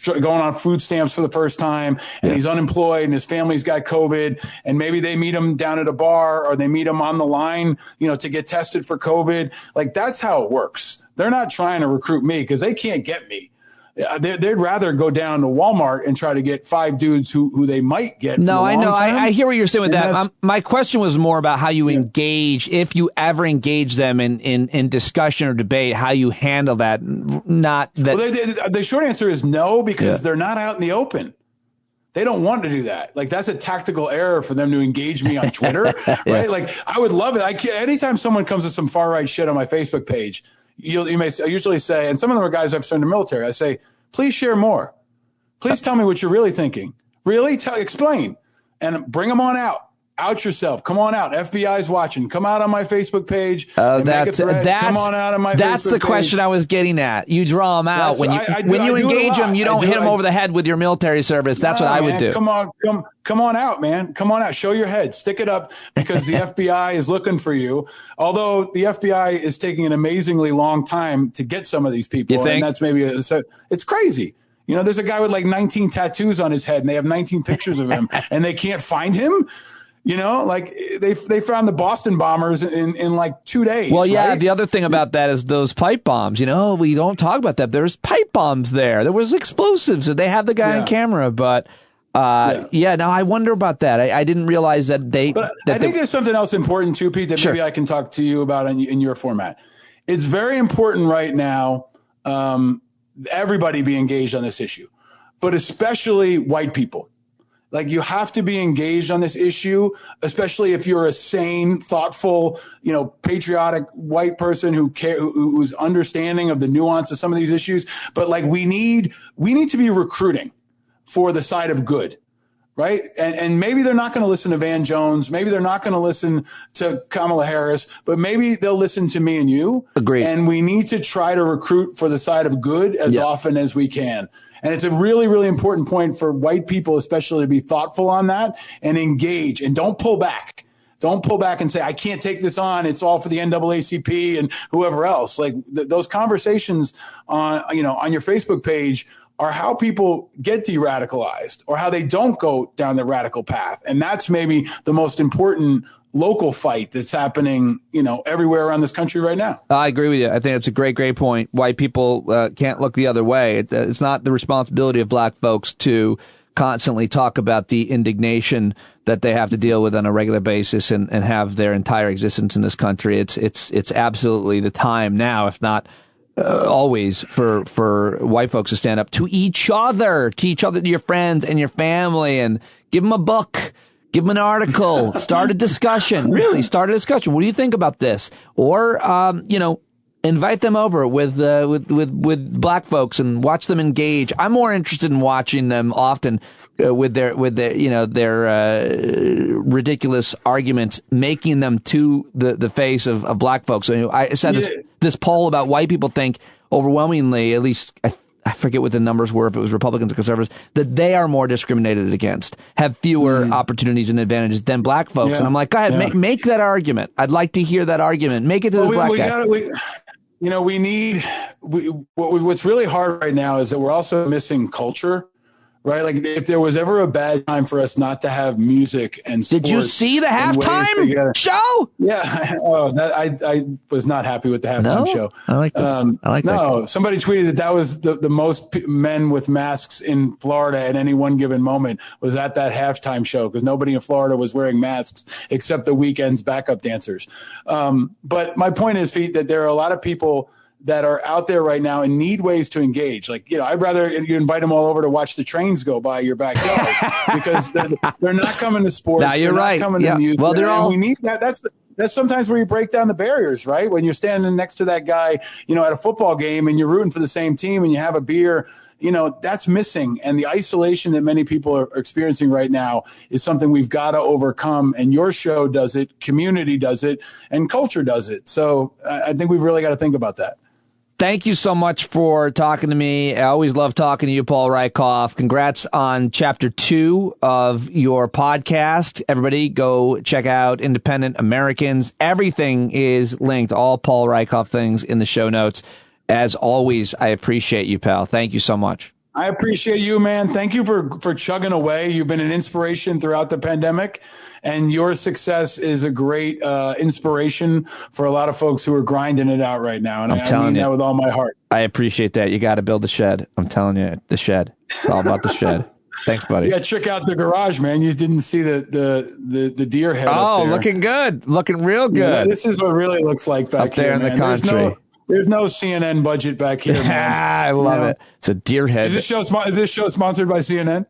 going on food stamps for the first time and he's unemployed and his family's got COVID, and maybe they meet him down at a bar or they meet him on the line, to get tested for COVID. Like, that's how it works. They're not trying to recruit me because they can't get me. They'd rather go down to Walmart and try to get 5 dudes who they might get. No, I know. I hear what you're saying with that. My question was more about how you engage, if you ever engage them in discussion or debate, how you handle that. Not that. Well, the short answer is no, because they're not out in the open. They don't want to do that. Like, that's a tactical error for them to engage me on Twitter, right? Like, I would love it. Anytime someone comes with some far right shit on my Facebook page, I usually say, and some of them are guys I've served in the military, I say, please share more. Please tell me what you're really thinking. Really? Explain. And bring them on out. Out yourself. Come on out. FBI's watching. Come out on my Facebook page. Come on out on my That's Facebook the question page. I was getting at. You draw them out. When you engage them, you don't hit them over the head with your military service. That's what I would do. Come on out, man. Come on out. Show your head. Stick it up, because the FBI is looking for you. Although the FBI is taking an amazingly long time to get some of these people. You think? And that's it's crazy. There's a guy with like 19 tattoos on his head and they have 19 pictures of him and they can't find him. Like they found the Boston bombers in like 2 days. Well, yeah. Right? The other thing about that is those pipe bombs. We don't talk about that. There's pipe bombs there. There was explosives. They have the guy on camera, but now I wonder about that. I didn't realize that they. But I think there's something else important too, Pete, that maybe I can talk to you about in your format. It's very important right now. Everybody be engaged on this issue, but especially white people. Like, you have to be engaged on this issue, especially if you're a sane, thoughtful, patriotic white person who's understanding of the nuance of some of these issues. But like, we need to be recruiting for the side of good, right? And maybe they're not going to listen to Van Jones. Maybe they're not going to listen to Kamala Harris, but maybe they'll listen to me and you. Agreed. And we need to try to recruit for the side of good as often as we can. And it's a really, really important point for white people, especially, to be thoughtful on that and engage, and don't pull back. Don't pull back and say, I can't take this on. It's all for the NAACP and whoever else. Like, those conversations on your Facebook page are how people get de-radicalized or how they don't go down the radical path. And that's maybe the most important local fight that's happening, everywhere around this country right now. I agree with you. I think it's a great point. White people can't look the other way. It's not the responsibility of black folks to constantly talk about the indignation that they have to deal with on a regular basis and have their entire existence in this country. It's absolutely the time now, if not always, for white folks to stand up to each other, to your friends and your family, and give them a book. Give them an article, start a discussion, really start a discussion. What do you think about this? Or, invite them over with black folks and watch them engage. I'm more interested in watching them often with their ridiculous arguments, making them to the face of black folks. So, I said this poll about white people think overwhelmingly, at least I forget what the numbers were, if it was Republicans or conservatives, that they are more discriminated against, have fewer opportunities and advantages than black folks. And I'm like, go ahead, make that argument. I'd like to hear that argument. Make it to this black guy. What's really hard right now is that we're also missing culture. Right? Like, if there was ever a bad time for us not to have music and sports. Did you see the halftime show? Yeah. I was not happy with the halftime show. I like that. No, somebody tweeted that was the most men with masks in Florida at any one given moment was at that halftime show, because nobody in Florida was wearing masks except the Weeknd's backup dancers. But my point is, Pete, that there are a lot of people that are out there right now and need ways to engage. Like, I'd rather you invite them all over to watch the trains go by your backyard because they're not coming to sports. Now you're right. Not coming to music. Well, we need that. That's sometimes where you break down the barriers, right? When you're standing next to that guy, at a football game and you're rooting for the same team and you have a beer, that's missing. And the isolation that many people are experiencing right now is something we've got to overcome. And your show does it, community does it, and culture does it. So I think we've really got to think about that. Thank you so much for talking to me. I always love talking to you, Paul Rieckhoff. Congrats on Chapter 2 of your podcast. Everybody go check out Independent Americans. Everything is linked, all Paul Rieckhoff things in the show notes. As always, I appreciate you, pal. Thank you so much. I appreciate you, man. Thank you for chugging away. You've been an inspiration throughout the pandemic, and your success is a great inspiration for a lot of folks who are grinding it out right now. And I mean that with all my heart. I appreciate that. You got to build the shed. I'm telling you, the shed. It's all about the shed. Thanks, buddy. You got to check out the garage, man. You didn't see the deer head. Oh, looking good. Looking real good. Yeah, this is what it really looks like back up there here, in the country. There's no CNN budget back here, man. I love it. It's a deer head. Is this show sponsored by CNN?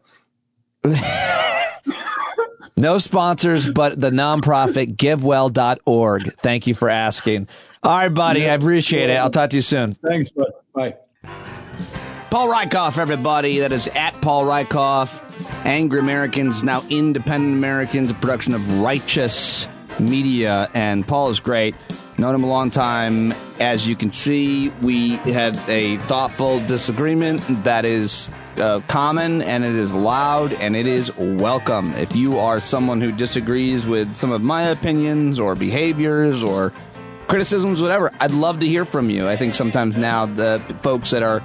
No sponsors, but the nonprofit GiveWell.org. Thank you for asking. All right, buddy. I appreciate it. I'll talk to you soon. Thanks, bud. Bye. Paul Rieckhoff, everybody. That is at Paul Rieckhoff. Angry Americans, now Independent Americans, a production of Righteous Media. And Paul is great. Known him a long time. As you can see, we had a thoughtful disagreement that is common, and it is loud, and it is welcome. If you are someone who disagrees with some of my opinions or behaviors or criticisms, whatever, I'd love to hear from you. I think sometimes now the folks that are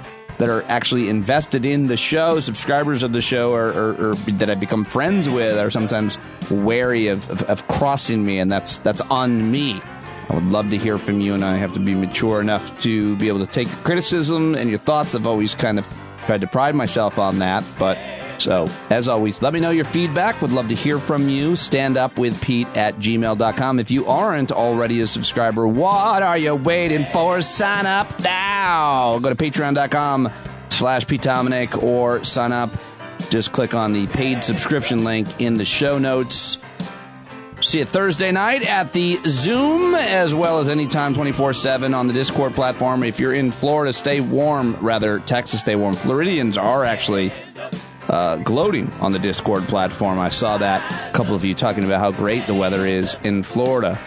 actually invested in the show, subscribers of the show, or that I've become friends with, are sometimes wary of crossing me, and that's on me. I would love to hear from you, and I have to be mature enough to be able to take criticism and your thoughts. I've always kind of tried to pride myself on that. But so, as always, let me know your feedback. Would love to hear from you. standupwithpete@gmail.com. If you aren't already a subscriber, what are you waiting for? Sign up now. Go to patreon.com/Pete Dominic or sign up. Just click on the paid subscription link in the show notes. See it Thursday night at the Zoom, as well as anytime 24/7 on the Discord platform. If you're in Florida, stay warm. Rather, Texas, stay warm. Floridians are actually gloating on the Discord platform. I saw that. A couple of you talking about how great the weather is in Florida.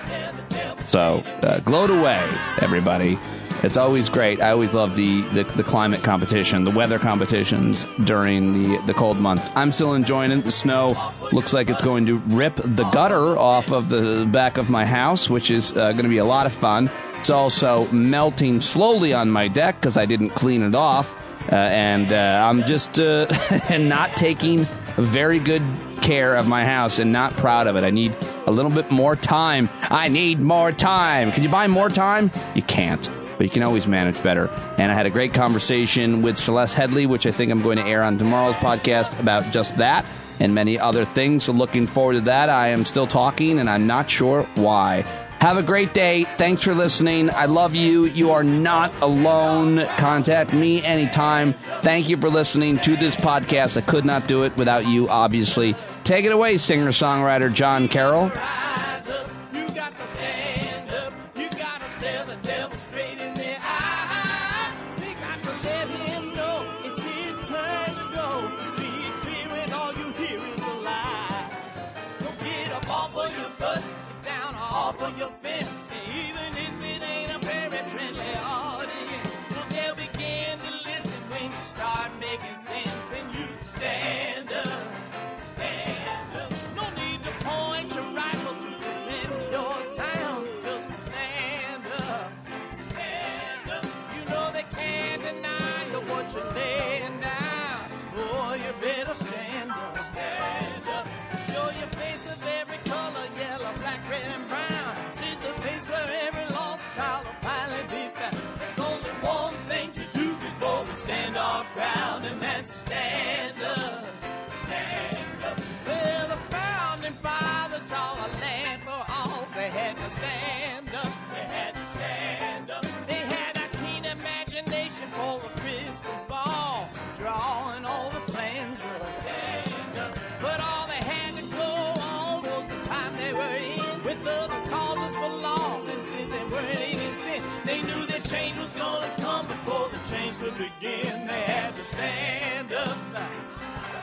So, gloat away, everybody. It's always great. I always love the climate competition, the weather competitions during the cold month. I'm still enjoying it. The snow looks like it's going to rip the gutter off of the back of my house, which is going to be a lot of fun. It's also melting slowly on my deck because I didn't clean it off. And I'm just not taking very good care of my house and not proud of it. I need a little bit more time. I need more time. Can you buy more time? You can't. But you can always manage better. And I had a great conversation with Celeste Headley, which I think I'm going to air on tomorrow's podcast, about just that and many other things. So looking forward to that. I am still talking, and I'm not sure why. Have a great day. Thanks for listening. I love you. You are not alone. Contact me anytime. Thank you for listening to this podcast. I could not do it without you, obviously. Take it away, singer-songwriter John Carroll. Your fence, even if it ain't a very friendly audience, well, they'll begin to listen when you start making sense, and you stand up, stand up. No need to point your rifle to begin, they had to stand up.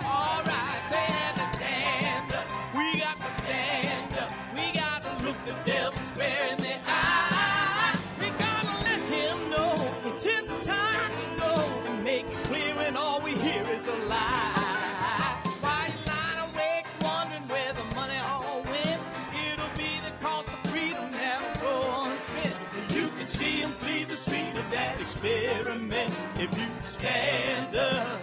All right, they had to stand up. We got to stand up. We got to look the devil square in the eye. We gotta let him know it's his time to go and make it clear when all we hear is a lie. Why you lying awake wondering where the money all went? It'll be the cost of freedom that'll go unspent. You can see him flee the scene of that experiment if you stand up.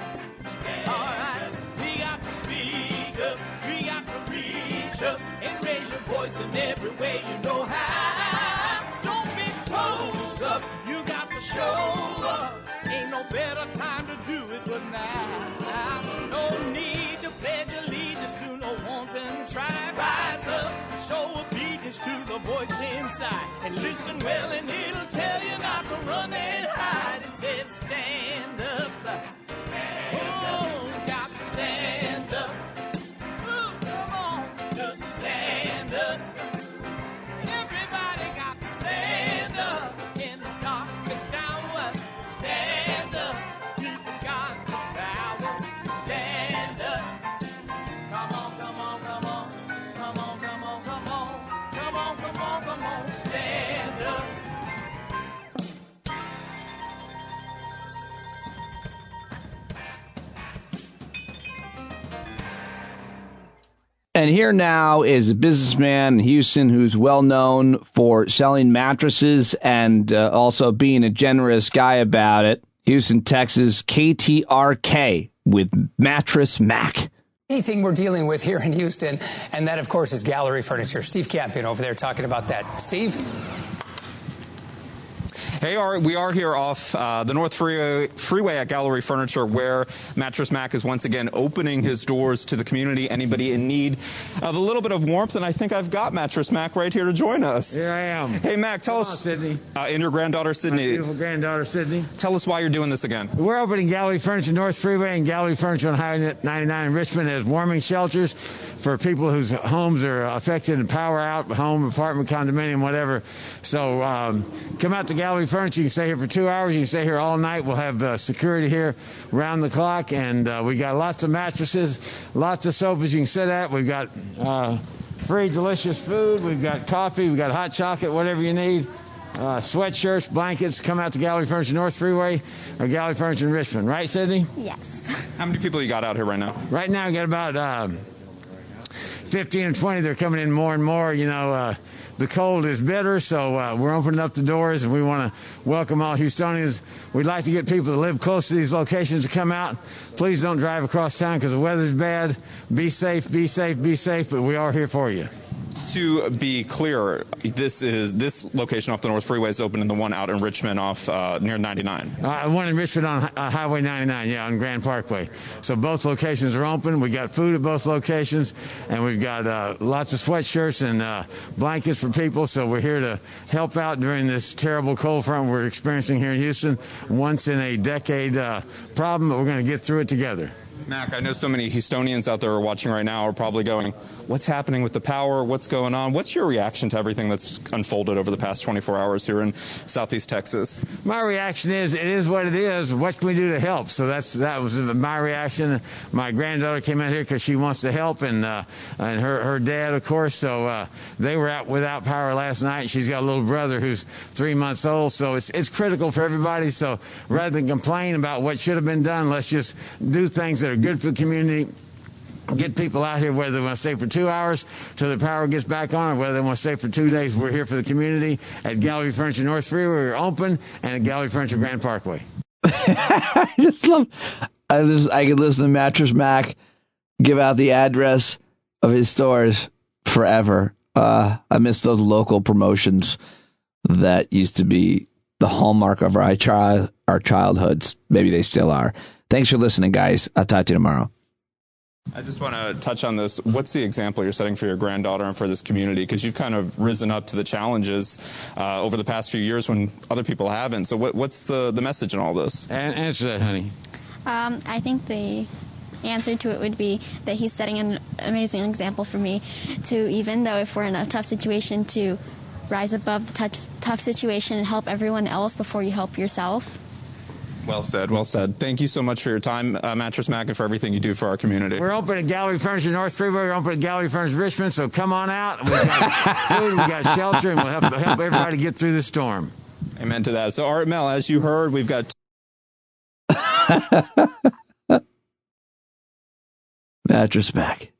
All right, we got to speak up, we got to reach up and raise your voice in every way you know how. Don't be toes up, you got to show up. Ain't no better time to do it but now. No need to pledge allegiance to no wanton tribe. Rise up, show obedience to the voice inside, and listen well and it'll tell you not to run and hide. It says stand up. Oh, got to stand up. Ooh, come on, just stand up. Everybody got to stand up in the darkest hour. Stand up. People got the power. Stand up. Come on, come on, come on. Come on, come on, come on. Come on, come on, come on. Stand up. And here now is a businessman in Houston who's well known for selling mattresses and also being a generous guy about it. Houston, Texas, KTRK with Mattress Mac. Anything we're dealing with here in Houston, and that, of course, is gallery furniture. Steve Campion over there talking about that. Steve? Hey, we are here off the North Freeway at Gallery Furniture, where Mattress Mac is once again opening his doors to the community. Anybody in need of a little bit of warmth, and I think I've got Mattress Mac right here to join us. Here I am. Hey, Mac, tell us, Sydney. And your granddaughter, Sydney. My beautiful granddaughter, Sydney. Tell us why you're doing this again. We're opening Gallery Furniture North Freeway and Gallery Furniture on Highway 99 in Richmond as warming shelters for people whose homes are affected and power out, home, apartment, condominium, whatever. So come out to Gallery Furniture. You can stay here for 2 hours. You can stay here all night. We'll have security here round the clock, and we got lots of mattresses, lots of sofas you can sit at. We've got free delicious food. We've got coffee. We've got hot chocolate, whatever you need. Sweatshirts, blankets. Come out to Gallery Furniture North Freeway or Gallery Furniture in Richmond. Right, Sydney? Yes. How many people you got out here right now? Right now, we got about 15 or 20. They're coming in more and more. You know, the cold is bitter, so we're opening up the doors, and we want to welcome all Houstonians. We'd like to get people that live close to these locations to come out. Please don't drive across town because the weather's bad. Be safe, be safe, be safe, but we are here for you. To be clear, this location off the North Freeway is open, and the one out in Richmond off near 99. One in Richmond on Highway 99, yeah, on Grand Parkway. So both locations are open. We got food at both locations, and we've got lots of sweatshirts and blankets for people. So we're here to help out during this terrible cold front we're experiencing here in Houston. Once in a decade problem, but we're going to get through it together. Mac, I know so many Houstonians out there are watching right now are probably going, what's happening with the power? What's going on? What's your reaction to everything that's unfolded over the past 24 hours here in Southeast Texas? My reaction is, it is what it is. What can we do to help? So that was my reaction. My granddaughter came out here because she wants to help, and her dad, of course. So they were out without power last night. She's got a little brother who's 3 months old. So it's critical for everybody. So rather than complain about what should have been done, let's just do things that are good for the community. Get people out here, whether they want to stay for 2 hours till the power gets back on, or whether they want to stay for 2 days. We're here for the community at Gallery Furniture North Freeway. We're open, and at Gallery Furniture Grand Parkway. I just love. I could listen to Mattress Mac give out the address of his stores forever. I miss those local promotions that used to be the hallmark of our childhoods. Maybe they still are. Thanks for listening, guys. I'll talk to you tomorrow. I just want to touch on this. What's the example you're setting for your granddaughter and for this community? Because you've kind of risen up to the challenges over the past few years when other people haven't. So what's the message in all this? Answer that, honey. I think the answer to it would be that he's setting an amazing example for me to, even though if we're in a tough situation, to rise above the tough situation and help everyone else before you help yourself. Well said. Well said. Thank you so much for your time, Mattress Mac, and for everything you do for our community. We're open at Gallery Furniture North Freeway. We're open at Gallery Furniture Richmond. So come on out. We've got food, we got shelter, and we'll help everybody get through the storm. Amen to that. So, Art Mel, as you heard, we've got Mattress Mac.